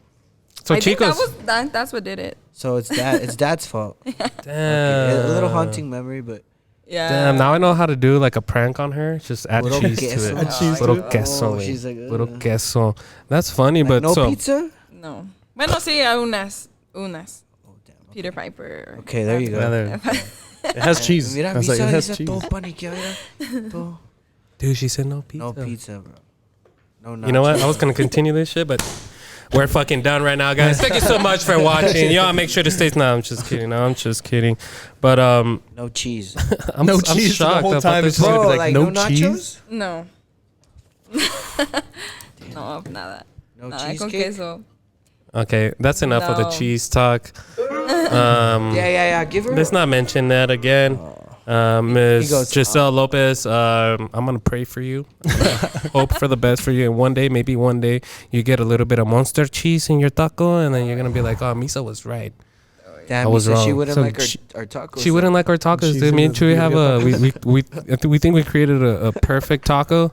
So I think Chico's. that's what did it. So it's dad's fault. Damn. A little haunting memory, but Yeah. Damn. Now I know how to do like a prank on her. Just add Little cheese queso. to it. Add cheese to Little it? queso. Oh, güey. she's like, Little queso. That's funny, like, but no so. pizza. No. Bueno, sí, a unas. Oh damn. Peter Piper. Okay, there you go. Yeah, there. It has cheese. Mira, I was like, it has Visa cheese. todo paniqueado, mira. Todo. Dude, she said no pizza. No pizza, bro. No nachos. You know what? I was gonna continue this shit, but we're fucking done right now, guys. Thank you so much for watching. Y'all make sure to stay. No, I'm just kidding. No, I'm just kidding. But No cheese. I'm, No I'm cheese the shocked whole about time. this It's shit. gonna be Bro, like, no no nachos? cheese? No. No, nada. No Nada con cheesecake? queso. Okay, that's enough of the No. cheese talk. Yeah. Give her. Let's not mention that again. Ms. He goes, Gisselle Lopez, I'm gonna pray for you. Hope for the best for you, and maybe one day, you get a little bit of monster cheese in your taco, and then you're gonna be like, "Oh, Misa was right. Damn, I was so she wrong. wouldn't So like she- our tacos. She wouldn't like our tacos, She's dude. Me in and the Chewy have video. we think we created a perfect taco,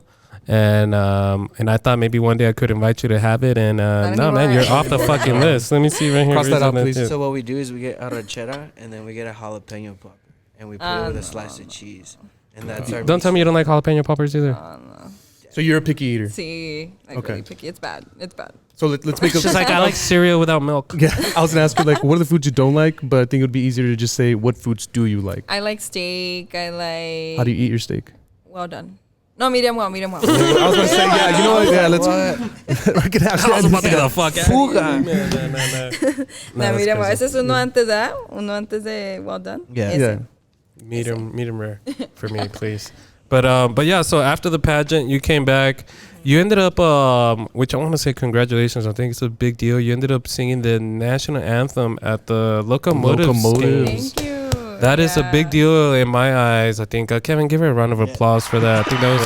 and I thought maybe one day I could invite you to have it, and Not no, man, anymore. you're off the fucking list. Let me see right here. Cross that Where's out, it? please. So what we do is we get arrachera and then we get a jalapeno popper and we put it with a slice of cheese, and that's our. Don't tell me you don't like jalapeno poppers either. So you're a picky eater. See, like Okay. really picky. It's bad. It's bad. So let's make a. She's like, I like cereal without milk. Yeah, I was gonna ask you like, what are the foods you don't like? But I think it would be easier to just say, what foods do you like? I like steak. I like. How do you eat your steak? Well done. No, medium well, medium well. I was gonna say, yeah, you know what? Yeah, let's. What? we can have I was about to get the fuck out. Fuga. No, medium well. Ese es uno antes de, well done. Yeah. Ese. Yeah. Medium rare for me, please. But yeah. So after the pageant, you came back. You ended up, which I want to say congratulations. I think it's a big deal. You ended up singing the national anthem at the Locomotives. Locomotives. Games. Thank you. That is a big Yeah. deal in my eyes. I think Kevin, give her a round of applause for that. I think that was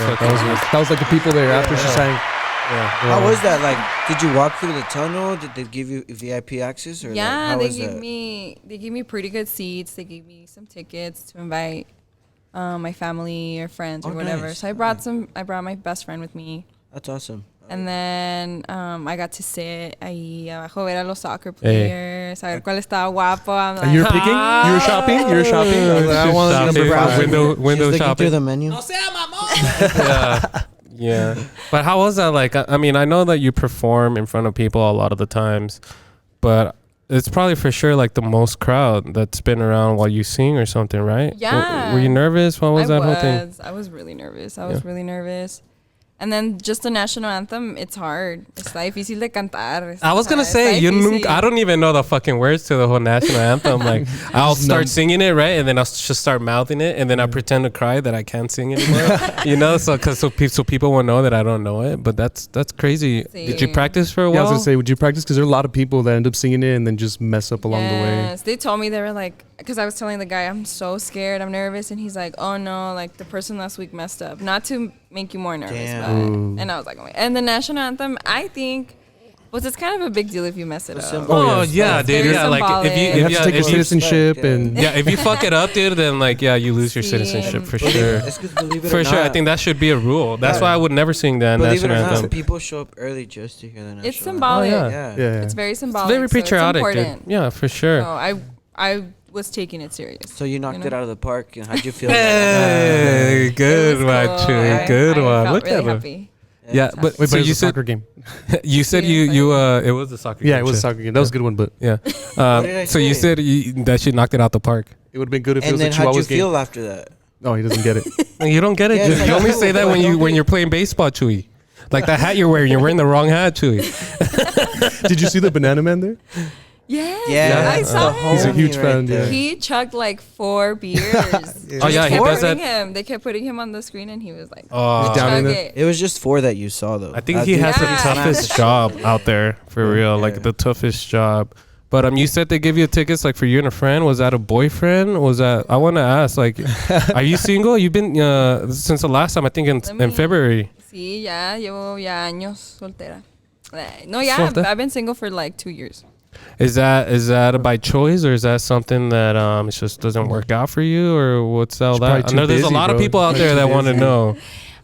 That was like the people there after she sang. How was that? Like, did you walk through the tunnel? Did they give you VIP access? Or like, Yeah, how they was gave that? me pretty good seats. They gave me some tickets to invite my family or friends or Oh, whatever. nice. So I brought my best friend with me. That's awesome. And then I got to sit ahí abajo, ver a los soccer players, saber cuál estaba guapo. I'm And you're like, picking? You were shopping? You were shopping? I want Shopping. number 5. Window She's looking shopping. through the menu. Yeah. But how was that like? I mean, I know that you perform in front of people a lot of the times, but it's probably for sure like the most crowd that's been around while you sing or something, right? Yeah. Were you nervous? What was that whole thing? I was really nervous. I was really nervous. And then just the national anthem, it's hard. Está difícil de cantar. I was gonna Está say difícil. I don't even know the fucking words to the whole national anthem. Like I'll start singing it, right, and then I'll just start mouthing it, and then I pretend to cry that I can't sing anymore. You know, so people will know that I don't know it. But that's crazy. Sí. Did you practice for a while? Yeah, I was gonna say, would you practice? Because there are a lot of people that end up singing it and then just mess up along the way. Yes, they told me, they were like, because I was telling the guy, I'm so scared, I'm nervous, and he's like, oh no, like the person last week messed up. Not to make you more nervous, but, and I was like, oh my. And the national anthem, I think, it's kind of a big deal if you mess it up. Oh yeah, dude. very Yeah, like symbolic. if You have to take your if you citizenship and if you fuck it up, dude, then like you lose your Sí. citizenship for sure. It's 'cause believe it or For sure, I not, think that should be a rule. That's why I would never sing the believe it national or not, anthem. people show up early just to hear the national It's anthem. symbolic. Oh, Yeah. yeah. It's very It's symbolic. very patriotic, so it's dude. important. Yeah, for sure. So I was taking it serious. So you knocked know? it out of the park. And how'd you feel? Hey, It good was one, cool. Chewy. Good I one. felt Look really at him. happy. Yeah, but Wait, so but it was you a said soccer game. you said it was a soccer game. Yeah, it was a shit. soccer game. That was a good one, but Yeah. did I So you say? said that you knocked it out the park. it would have been good if it And was a then how'd you Chihuahuas game. feel after that? No, he doesn't get it. You don't get it. Yeah, You it's only like- say that when you're playing baseball, Chewy. Like that hat you're wearing. You're wearing the wrong hat, Chewy. Did you see the banana man there? Yeah, Yeah, I saw the him. He's a homie huge right fan, there. yeah. He chugged like 4 beers. Oh yeah, he They kept does putting that. him. They kept putting him on the screen, and he was like, Oh, He's down in chug it. it. It was just 4 that you saw, though. I think he has the Yeah. toughest job out there for real, like the toughest job. But you said they give you tickets like for you and a friend. Was that a boyfriend? Was that? I want to ask, like, are you single? You've been since the last time, I think in February. Sí, ya llevo ya años soltera. No, yeah, Soltera? I've been single for like 2 years. Is that by choice, or is that something that it just doesn't work out for you, or what's all She's that? probably I too know there's a busy, lot of bro. people out there that want to know.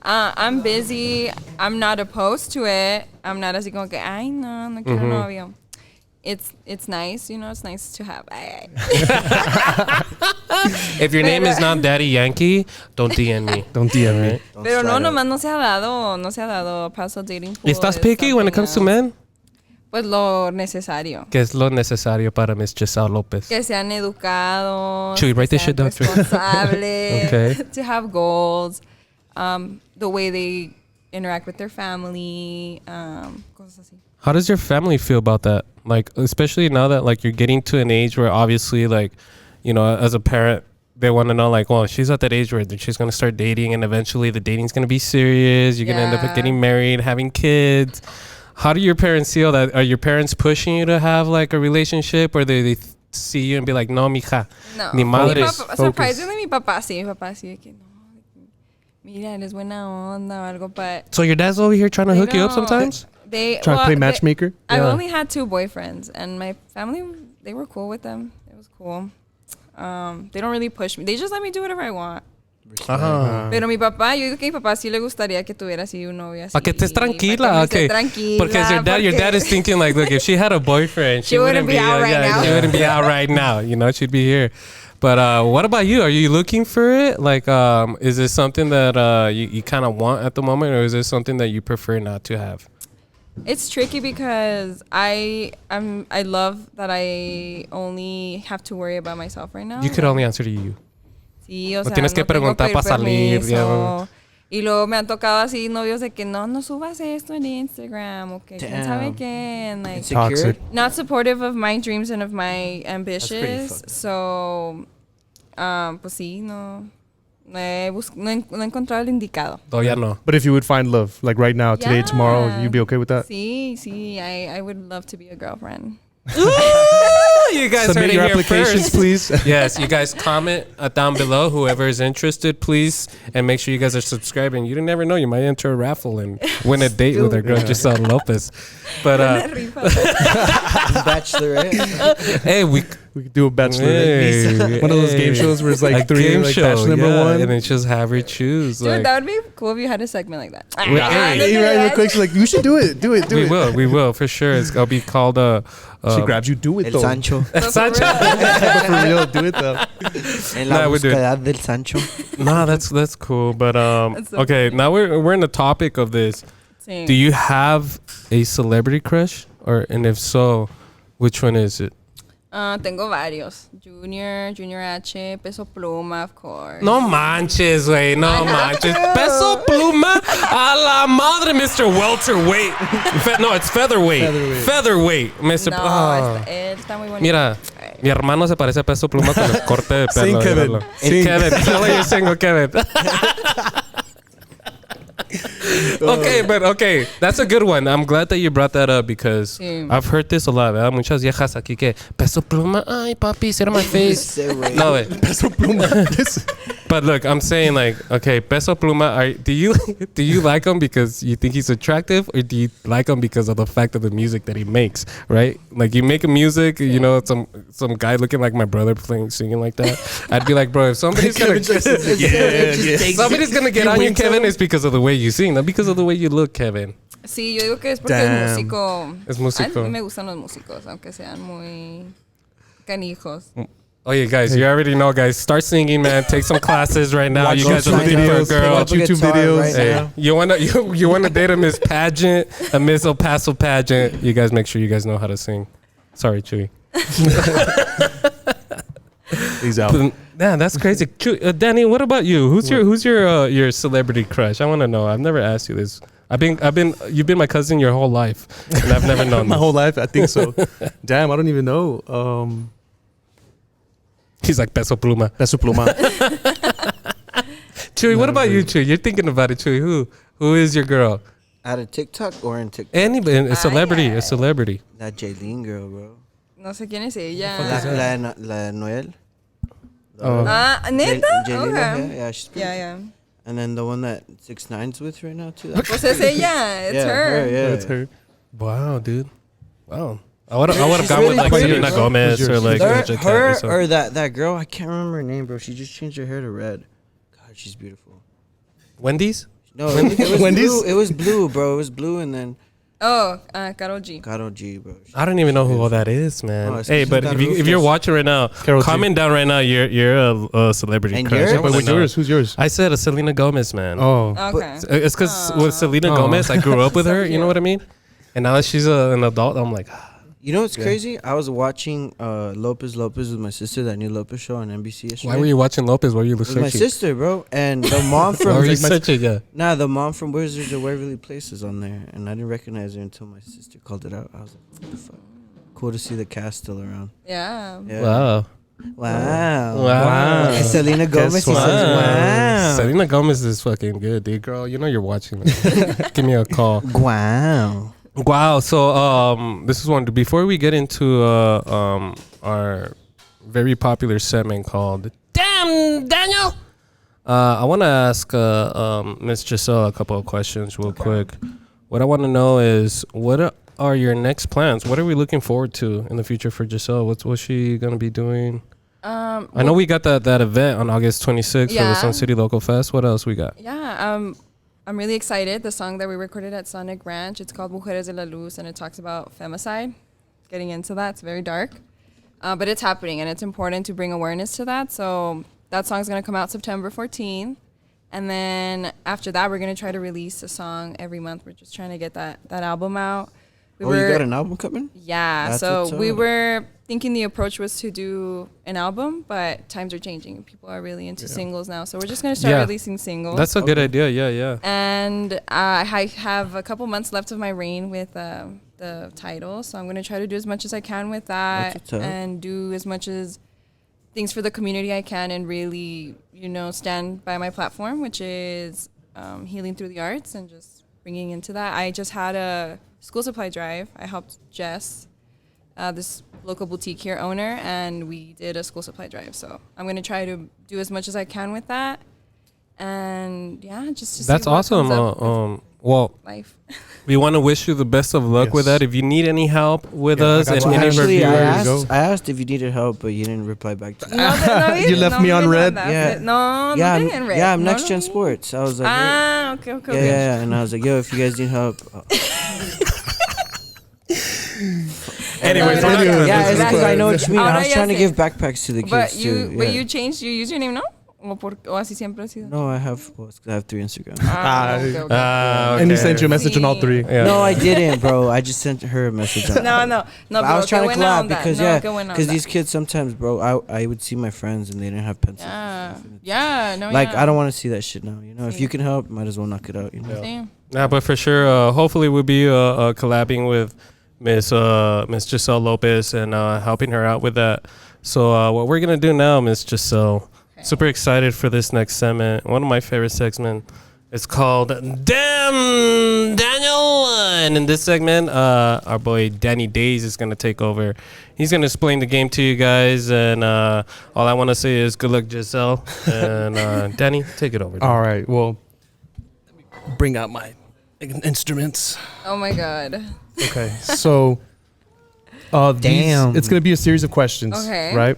I'm busy. I'm not opposed to it. I'm not así como que, ay, no quiero novio. It's nice, you know, it's nice to have. If your name is not Daddy Yankee, don't DM me. Don't DM me. Don't Pero no, slide up. nomás no se ha dado. Paso dating pool. ¿Estás is picky when it something comes to else. men? Pues lo necesario. ¿Qué es lo necesario para Miss Gisselle Lopez? Que sean educados. Chuy, write que this shit sean down, Chuy. responsables. Okay. To have goals. The way they interact with their family. Cosas así. How does your family feel about that? Like, especially now that like you're getting to an age where obviously like, you know, as a parent, they want to know like, well, she's at that age where she's going to start dating and eventually the dating's going to be serious. You're going to end up Yeah. getting married, having kids. How do your parents feel that? Are your parents pushing you to have like a relationship, or they see you and be like, no, mija, No. ni madres. Surprisingly, mi papá sí de que no. Mira, eres buena onda o algo, but So your dad's over here trying to they hook you up don't. sometimes? Trying to play matchmaker. I Yeah. only had 2 boyfriends, and my family, they were cool with them. It was cool. They don't really push me. They just let me do whatever I want. Ajá. Pero mi papá, yo digo que a mi papá sí le gustaría que tuviera así un novio así. Para que estés para que tranquila, me okay. esté tranquila, Because your dad is thinking like, look, if she had a boyfriend, she wouldn't be out right now. She wouldn't be out right now. You know, she'd be here. But what about you? Are you looking for it? Like, is this something that you kind of want at the moment, or is this something that you prefer not to have? It's tricky because I love that I only have to worry about myself right now. You could only answer to you. Sí, o No sea, tienes que tengo preguntar pedir pa' salir, permiso. ya. Y luego me han tocado así novios de que no subas esto en Instagram, o que quién sabe Damn. qué, and like Insecure? Toxic. not supportive of my dreams and of my pretty ambitions. fucked up. So, pues sí, no he encontrado el indicado. Todavía no. But if you would find love, like right now, today, Yeah. tomorrow, you'd be okay with that? Sí, I would love to be a girlfriend. You guys heard Submit it your here applications, first. please. Yes, you guys comment down below, whoever is interested, please, and make sure you guys are subscribing. You never know, you might enter a raffle and win a date with our girl Gisselle Lopez. But Bachelorette. hey, we We could do a bachelor. hey, One of those game shows where it's like a 3, game like show, bachelor number yeah, 1. and then just have her choose. Dude, Like, that would be cool if you had a segment like that. Hey, Right, real quick, she's like, you should do it. Do it. we will for sure. It's gonna be called She grabs you, do it El though. Sancho. Sancho. But for real, do it though. En Nah, la we do it. búsqueda del Sancho. Nah, that's cool. But That's so okay, funny. now we're in the topic of this. Do you have a celebrity crush, and if so, which one is it? Tengo varios. Junior H, Peso Pluma, of course. No manches, güey. No manches. Peso Pluma. A la madre, Mr. Welterweight. No, it's featherweight. Featherweight, Mr. No, él está muy bonito. Mira, mi hermano se parece a Peso Pluma con el corte de pelo. Sing, Kevin. Sing. Kevin. Tell her you're single, Kevin. Okay, that's a good one. I'm glad that you brought that up because I've heard this a lot. ¿Verdad? Muchas viejas aquí que Peso Pluma, ay papi, sit on my face. No, wait. Peso Pluma. But look, I'm saying like, okay, Peso Pluma, do you like him because you think he's attractive, or do you like him because of the fact of the music that he makes? Right? Like you make music, you know, some guy looking like my brother singing like that. I'd be like, bro, if somebody's gonna somebody's gonna get on you, Kevin, it's because of the way you sing, not because of the way you look, Kevin. Sí, yo digo que es porque es músico. Es músico. A mí me gustan los músicos, aunque sean muy canijos. Oh yeah, guys, you already know, guys. Start singing, man. Take some classes right now. You guys are looking for a girl. Watch YouTube videos. Right Hey, you wanna date a Miss Pageant, a Miss El Paso Pageant? You guys make sure you guys know how to sing. Sorry, Chewy. He's out. Yeah, that's crazy. Danny, what about you? Who's your celebrity crush? I want to know. I've never asked you this. You've been my cousin your whole life, and I've never known My this. whole life, I think so. Damn, I don't even know. He's like Peso Pluma. Peso Pluma. Chewy, what about you, Chewy? You're thinking about it, Chewy. Who is your girl? Out of TikTok or in TikTok? Anybody, a celebrity. That Jaylene girl, bro. No sé quién es ella. La de Noel. ¿Neta? Jaylene, Okay. yeah, she's pretty. Yeah. And then the one that 6ix9ine's with right now too. Pues es ella. It's her. Yeah. That's her. Wow, dude. Wow. I would have She's gone with really like pretty, Selena bro. Gomez or like Doja Cat her or something. or that girl. I can't remember her name, bro. She just changed her hair to red. God, she's beautiful. Wendy's? No, it was Wendy's? blue. It was blue, bro. It was blue, and then Oh, Karol G. Karol G, bro. I don't even know who all that is, man. Oh, it's Hey, just but that if you're ruthless. watching right now, Karol G. comment down right now. You're a celebrity And crush. yours? I But wanna what's know. yours? Who's yours? I said a Selena Gomez, man. Oh. Okay. It's because with Selena Gomez, I grew up with her. You know what I mean? And now that she's an adult, I'm like, You know what's crazy? I was watching Lopez with my sister, that new Lopez show on NBC yesterday. why were you watching Lopez? What were you It was searching? my sister, bro, and the mom Why were you from searching? Yeah. the mom from Wizards of Waverly Place is on there, and I didn't recognize her until my sister called it out. I was like, what the fuck? Cool to see the cast still around. Yeah. Yeah. Wow. Wow. And Selena Gomez, he says, wow. Selena Gomez is fucking good, dude. Girl, you know you're watching. Give me a call. Wow. Wow. So this is one. Before we get into our very popular segment called "Damn Daniel," I want to ask Miss Gisselle a couple of questions real quick. What I want to know is what are your next plans? What are we looking forward to in the future for Gisselle? What's she gonna be doing? I know we got that event on August 26th for the Sun City Local Fest. What else we got? Yeah. I'm really excited. The song that we recorded at Sonic Ranch, it's called Mujeres de la Luz, and it talks about femicide. Getting into that, it's very dark. But it's happening, and it's important to bring awareness to that. So that song's going to come out September 14th. And then after that, we're going to try to release a song every month. We're just trying to get that album out. You got an album coming? Yeah. That's so what's we up. were thinking the approach was to do an album, but times are changing, and people are really into singles now. So we're just going to start releasing singles. That's a good idea. Yeah. And I have a couple months left of my reign with the title, so I'm going to try to do as much as I can with that That's what's up. and do as much as things for the community I can, and really, stand by my platform, which is healing through the arts and just bringing into that. I just had a school supply drive. I helped Jess, this local boutique here owner, and we did a school supply drive. So I'm going to try to do as much as I can with that. And just to That's see what awesome. comes up with Well, life. we want to wish you the best of luck with Yes. that. If you need any help with Yeah, us I and got you. any of our Actually, viewers, I asked if you needed help, but you didn't reply back to me. You left me on red? Yeah. No, Yeah, no, en red. I'm No, Next no. Gen Sports. I was like, Okay. yeah. And I was like, yo, if you guys need help. anyways, No, Yeah, it's because I know what you mean. I Ahora was ya trying to sé. give backpacks to the kids But too. you changed your username, no? O así siempre ha sido. No, I have 3 Instagrams. Okay. And he sent you a message on all 3. Yeah. No, I didn't, bro. I just sent her a message. No, But I was trying to collab because because these kids sometimes, bro, I would see my friends and they didn't have pencils. Like I don't want to see that shit now. You know, if you can help, might as well knock it out. You know. Sí. Nah, but for sure, hopefully we'll be collabing with Miss Gisselle Lopez and helping her out with that. So what we're gonna do now, Miss Gisselle, super excited for this next segment. One of my favorite segments. It's called Damn Daniel. And in this segment, our boy Danny Days is gonna take over. He's gonna explain the game to you guys, and all I want to say is good luck, Gisselle. And Danny, take it over. All right. Well, let me bring out my instruments. Oh my God. Okay. So, Damn. it's going to be a series of questions. Okay. Right?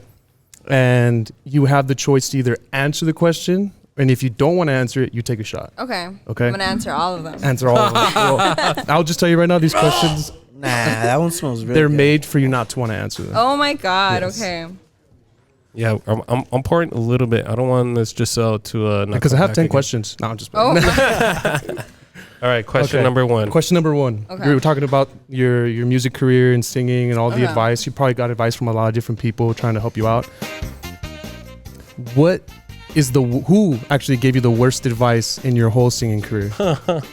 And you have the choice to either answer the question, and if you don't want to answer it, you take a shot. Okay. Okay. I'm gonna answer all of them. Answer all of them. Well, I'll just tell you right now, these questions, Nah, that one smells really they're good. made for you not to want to answer them. Oh my God. Yes. Okay. Yeah, I'm pouring a little bit. I don't want Miss Gisselle to not Because I come have back 10 again. questions. No, I'm just Oh. All right, question Okay. number 1. Question number 1. Okay. We were talking about your music career and singing and all the Uh-huh. advice. You probably got advice from a lot of different people trying to help you out. What is who actually gave you the worst advice in your whole singing career?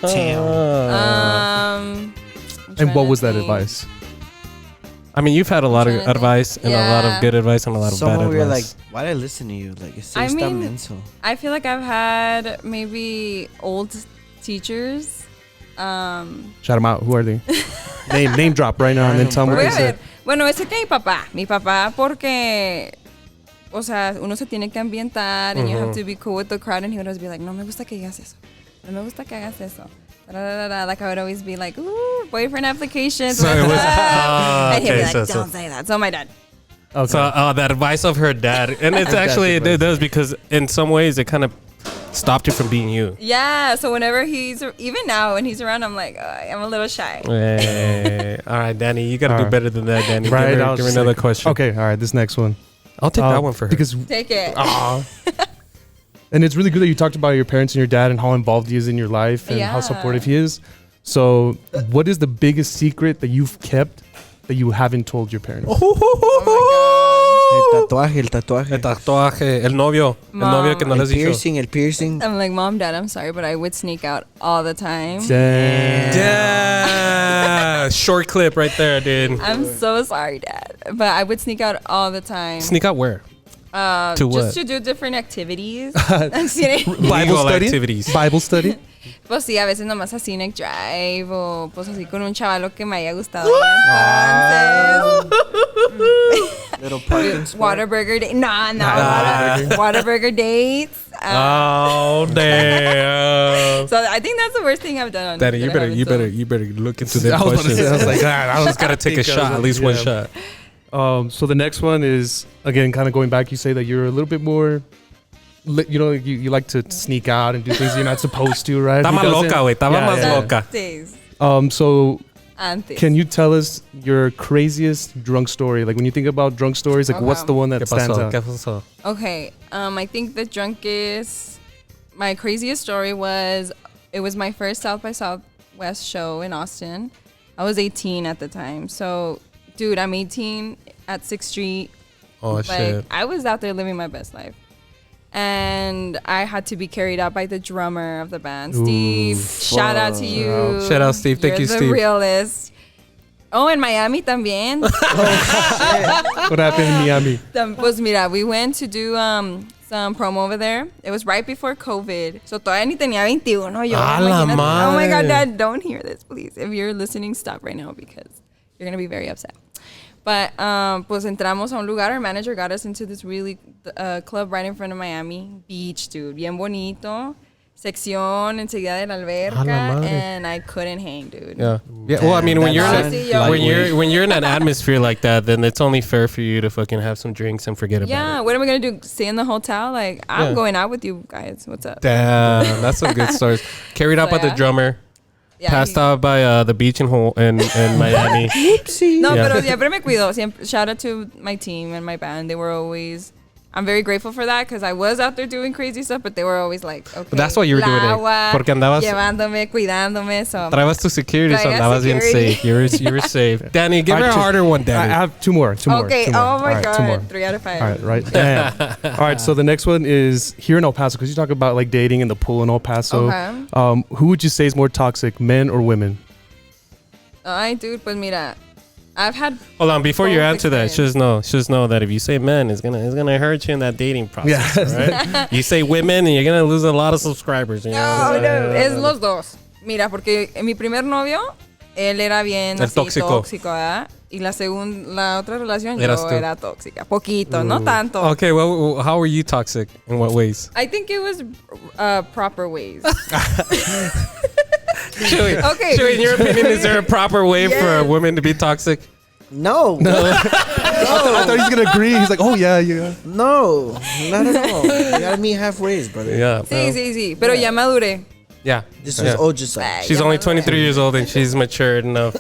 Damn. I'm And trying what to was that think. advice? I mean, you've had a lot of trying to think. advice and a lot of Yeah. good advice and a lot of Someone bad we were like, advice. why did I listen to you? Like, it's I so mean- mental. I feel like I've had maybe old teachers. Shout them out. Who are they? name drop right now and then tell them what Voy they a ver. said. Bueno, ese que mi papá porque, o sea, uno se tiene que ambientar and you have to be cool with the crowd, and he would always be like, no me gusta que digas eso, no me gusta que hagas eso. Like I would always be like, ooh, boyfriend applications. So it what's was- up? And he'd be okay, like, so- don't say that. So my dad. Okay. So that advice of her dad, and it's actually it does because in some ways it kind of stopped you from being you. Yeah, so whenever even now when he's around, I'm like, I'm a little shy. Hey, all right, Danny, you got to All do right. better than that, Danny. Right, Give I her, was give her just another like- question. Okay, all right, this next one. I'll take that one for her. Because Take it. and it's really good that you talked about your parents and your dad and how involved he is in your life and how Yeah. supportive he is. So, what is the biggest secret that you've kept that you haven't told your parents? El tatuaje. El tatuaje, el novio que no El les dijo. piercing. I'm like, Mom, Dad, I'm sorry, but I would sneak out all the time. Damn. Yeah, short clip right there, dude. I'm so sorry, Dad, but I would sneak out all the time. Sneak out where? To just what? to do different activities. I'm kidding. Bible Legal study. activities. Bible study. Pues sí, a veces nomás a scenic drive o pues así con un chavalo que me haya gustado. Little parking spot. Whataburger date. Whataburger dates. Oh damn. So I think that's the worst thing I've done. Danny, you better look into the I was about to questions. say, I was like, I just gotta take a shot, at least one shot. So the next one is again kind of going back. You say that you're a little bit more, you like to sneak out and do things you're not supposed to, right? Está He más doesn't- loca, güey. Estaba más yeah. loca. Antes. So Antes. can you tell us your craziest drunk story? Like when you think about drunk stories, like what's Okay. the one that ¿Qué stands pasó? out? ¿Qué pasó? Okay, I think the drunkest, my craziest story was, it was my first South by Southwest show in Austin. I was 18 at the time. So, dude, I'm 18 at 6th Street. Oh Like, shit. I was out there living my best life. And I had to be carried out by the drummer of the band, Steve. Shout out to you. Shout out, Steve. Thank You're you, the Steve. realist. Oh, in Miami también. What happened in Miami? Pues mira, we went to do some promo over there. It was right before COVID. So todavía ni tenía 21. Yo, ¡A la imagínate. Oh my God, madre! Dad, don't hear this, please. If you're listening, stop right now because you're going to be very upset. But pues entramos a un lugar. Our manager got us into this really club right in front of Miami Beach, dude. Bien bonito. Sección enseguida de la alberca, madre. and I couldn't hang, dude. Yeah. Yeah. Well, I mean, when you're That's in an atmosphere like that, then it's only fair for you to fucking have some drinks and forget about Yeah, it. what am I gonna do? Stay in the hotel? Like, I'm Yeah. going out with you guys. What's up? Damn, that's some good stories. Carried out So, by the yeah. drummer. Yeah, Passed he- out by the beach in Miami. Oopsie. No, Yeah. pero siempre me cuido. Shout out to my team and my band. They were always I'm very grateful for that because I was out there doing crazy stuff, but they were always like, okay. But that's why you were doing it. Porque andabas... Llevándome, cuidándome, so... Traebas tu security, so andabas bien safe. You were safe. Danny, give her a harder one, Danny. I have two more. Okay, oh my God. 2 more. 3 out of 5. All right, right. Damn. All right, so the next one is here in El Paso, because you talk about like dating in the pool in El Paso. Okay. Who would you say is more toxic, men or women? Ay, dude, pues mira... I've had. Hold on, before you answer that, just know that if you say men, it's gonna hurt you in that dating process. Yeah. Right? You say women, and you're gonna lose a lot of subscribers. You know? No, es los dos. Mira, porque mi primer novio, él era bien así, tóxico, ¿verdad? Y la otra relación yo era tóxica, poquito, no tanto. Okay, well, how were you toxic? In what ways? I think it was proper ways. Chewy, in your opinion, is there a proper way for a woman to be toxic? No. I thought he was gonna agree. He's like, oh yeah. No, not at all. You gotta meet halfway, brother. Yeah. Sí. Pero ya maduré. Yeah. This was old Gisselle. She's only 23 years old and she's matured enough.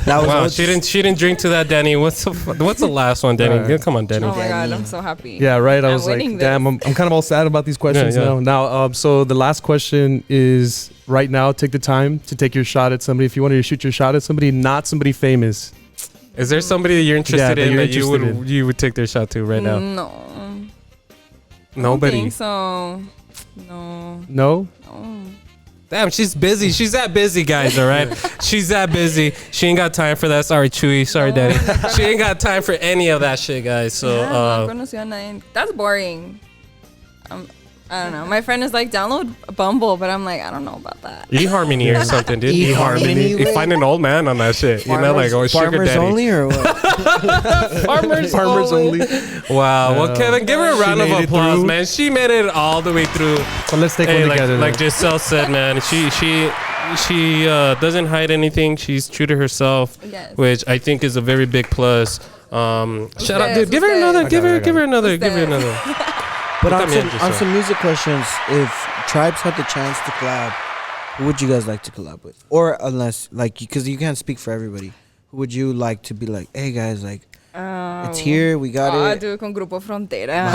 Wow, she didn't drink to that, Danny. What's the last one, Danny? Come on, Danny. Oh my God, I'm so happy. Yeah, right. I was like, damn, I'm kind of all sad about these questions now. Now, so the last question is right now. Take the time to take your shot at somebody. If you wanted to shoot your shot at somebody, not somebody famous. Is there somebody that you're interested in that you would take their shot to right now? No. Nobody. I don't think so. No. No. Damn, she's busy. She's that busy, guys, all right? She's that busy. She ain't got time for that. Sorry, Chewy. Sorry, Daddy. She ain't got time for any of that shit, guys. So, that's boring. I don't know. My friend is like, download Bumble, but I'm like, I don't know about that. eHarmony or something, dude. eHarmony. You find an old man on that shit. You know, like, sugar Farmers daddy. only or what? Farmers only. Wow. Well, Kevin, give her a round of applause, man. She made it all the way through. So let's take one together. Like Gisselle said, man, she doesn't hide anything. She's true to herself, which I think is a very big plus. Shout out, dude. Give her another. Give her another. But on some music questions, if Tribes had the chance to collab, who would you guys like to collab with? Or unless, like, because you can't speak for everybody, who would you like to be like, hey guys, like, it's here, we got it. I'll do it con Grupo Frontera.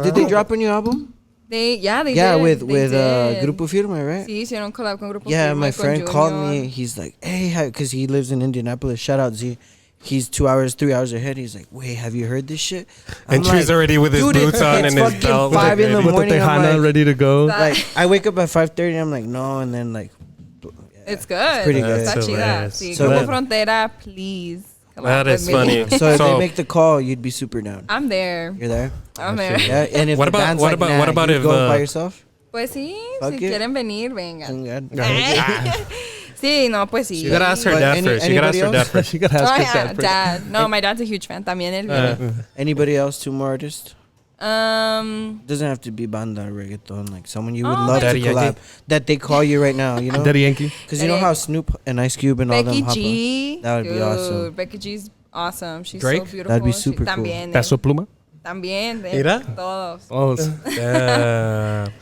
Did they drop a new album? They did. With Grupo Firme, right? Sí, hicieron collab con Grupo Firme. Yeah, my friend called me. He's like, hey, because he lives in Indianapolis. Shout out Z. He's 2 hours, 3 hours ahead. He's like, wait, have you heard this shit? And Tree's already with his boots on and his belt. 5 in the morning. With the Tejana ready to go. Like, I wake up at 5:30. I'm like, no, and then like, it's good. It's pretty good. So Grupo Frontera, please. That is funny. So if they make the call, you'd be super down. I'm there. You're there. I'm there. Yeah. And if what about if go by yourself? Pues sí, si quieren venir, vengan. Yeah. Sí, no, pues sí. You gotta ask her dad first. You gotta ask her dad first. Dad. No, my dad's a huge fan. También él. Anybody else? 2 more artists? Doesn't have to be banda or reggaeton. Like someone you would love to collab. That they call you right now, you know? Daddy Yankee. Because you know how Snoop and Ice Cube and all them hop G. That would be awesome. Becky G's awesome. She's Drake? so beautiful. That'd be super cool. Peso Pluma? También. Mira? Todos.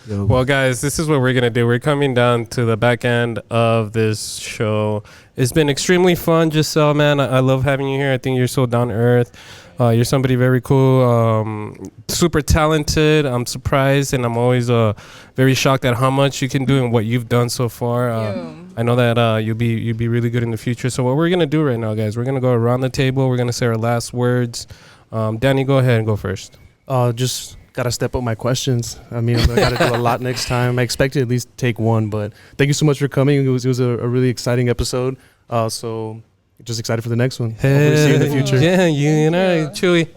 Well, guys, this is what we're going to do. We're coming down to the back end of this show. It's been extremely fun, Gisselle, man. I love having you here. I think you're so down to earth. You're somebody very cool, super talented. I'm surprised, and I'm always very shocked at how much you can do and what you've done so far. I know that you'll be really good in the future. So what we're going to do right now, guys, we're going to go around the table. We're going to say our last words. Danny, go ahead and go first. Just gotta step up my questions. I mean, I gotta do a lot next time. I expected at least take one, but thank you so much for coming. It was a really exciting episode. So just excited for the next one. Hopefully see you in the future. Yeah, you know, Chewy.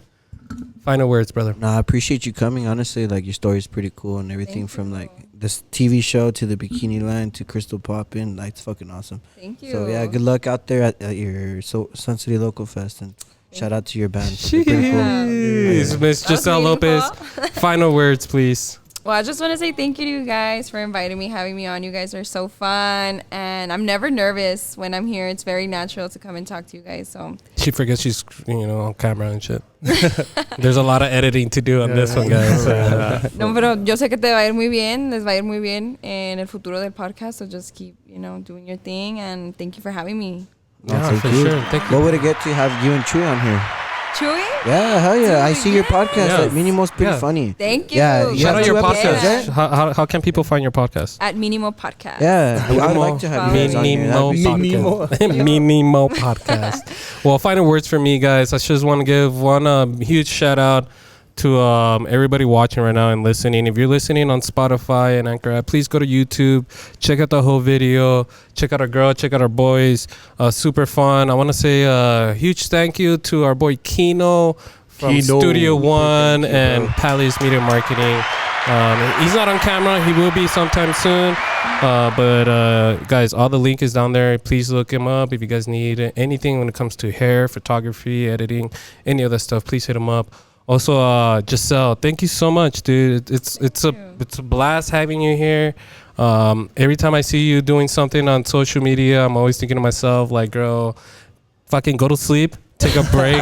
Final words, brother. Nah, I appreciate you coming. Honestly, like your story is pretty cool and everything from like this TV show to the Bikini Line to Crystal Poppin'. Like it's fucking awesome. Thank you. So yeah, good luck out there at your Sun City Local Fest and. Shout out to your band. Jeez, Miss Gisselle Lopez. Final words, please. Well, I just want to say thank you to you guys for inviting me, having me on. You guys are so fun, and I'm never nervous when I'm here. It's very natural to come and talk to you guys. So she forgets she's on camera and shit. There's a lot of editing to do on this one, guys. No, pero yo sé que te va a ir muy bien. Les va a ir muy bien en el futuro del podcast. So just keep, doing your thing, and thank you for having me. Yeah, for sure. Thank you. What would it get to have you and Chewy on here? Chewy? Yeah, hell yeah. I Dude, see your yeah. podcast. Yeah. Like, Minimo's pretty Yeah. funny. Thank you. Yeah, you Shout have out your two episodes, podcast. right? How can people find your podcast? At Minimo Podcast. Yeah, I'd like to have you guys on here. That'd be super cool. Minimo podcast. Well, final words for me, guys. I just want to give one huge shout out to everybody watching right now and listening. If you're listening on Spotify and Anchor app, please go to YouTube, check out the whole video, check out our girl, check out our boys. Super fun. I want to say a huge thank you to our boy Kino from Studio One and Palace Media Marketing. He's not on camera. He will be sometime soon. But guys, all the link is down there. Please look him up if you guys need anything when it comes to hair, photography, editing, any other stuff. Please hit him up. Also, Gisselle, thank you so much, dude. It's a blast having you here. Every time I see you doing something on social media, I'm always thinking to myself, like, girl, fucking go to sleep, take a break,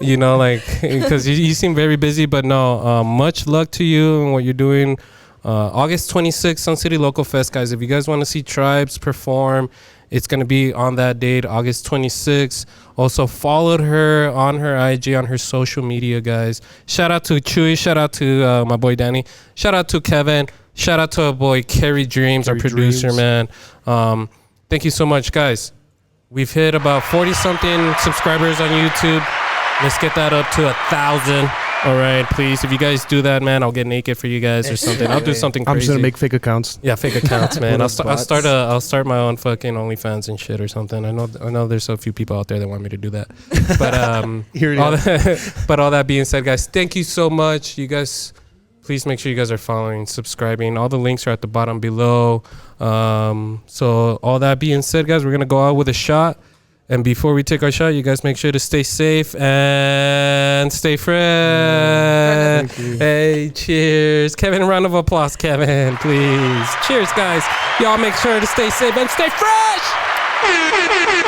you know, like, because you seem very busy. But no, much luck to you and what you're doing. August 26th, Sun City Local Fest, guys. If you guys want to see Tribes perform, it's going to be on that date, August 26th. Also, followed her on her IG, on her social media, guys. Shout out to Chewy. Shout out to my boy Danny. Shout out to Kevin. Shout out to our boy Kerry Dreams, our producer, man. Thank you so much, guys. We've hit about 40-something subscribers on YouTube. Let's get that up to 1,000. All right, please. If you guys do that, man, I'll get naked for you guys or something. I'll do something crazy. I'm just gonna make fake accounts. Yeah, fake accounts, man. I'll start my own fucking OnlyFans and shit or something. I know there's a few people out there that want me to do that. But all that being said, guys, thank you so much. You guys, please make sure you guys are following, subscribing. All the links are at the bottom below. So all that being said, guys, we're gonna go out with a shot. And before we take our shot, you guys make sure to stay safe and stay fresh. Hey, cheers. Kevin, round of applause, Kevin, please. Cheers, guys. Y'all make sure to stay safe and stay fresh.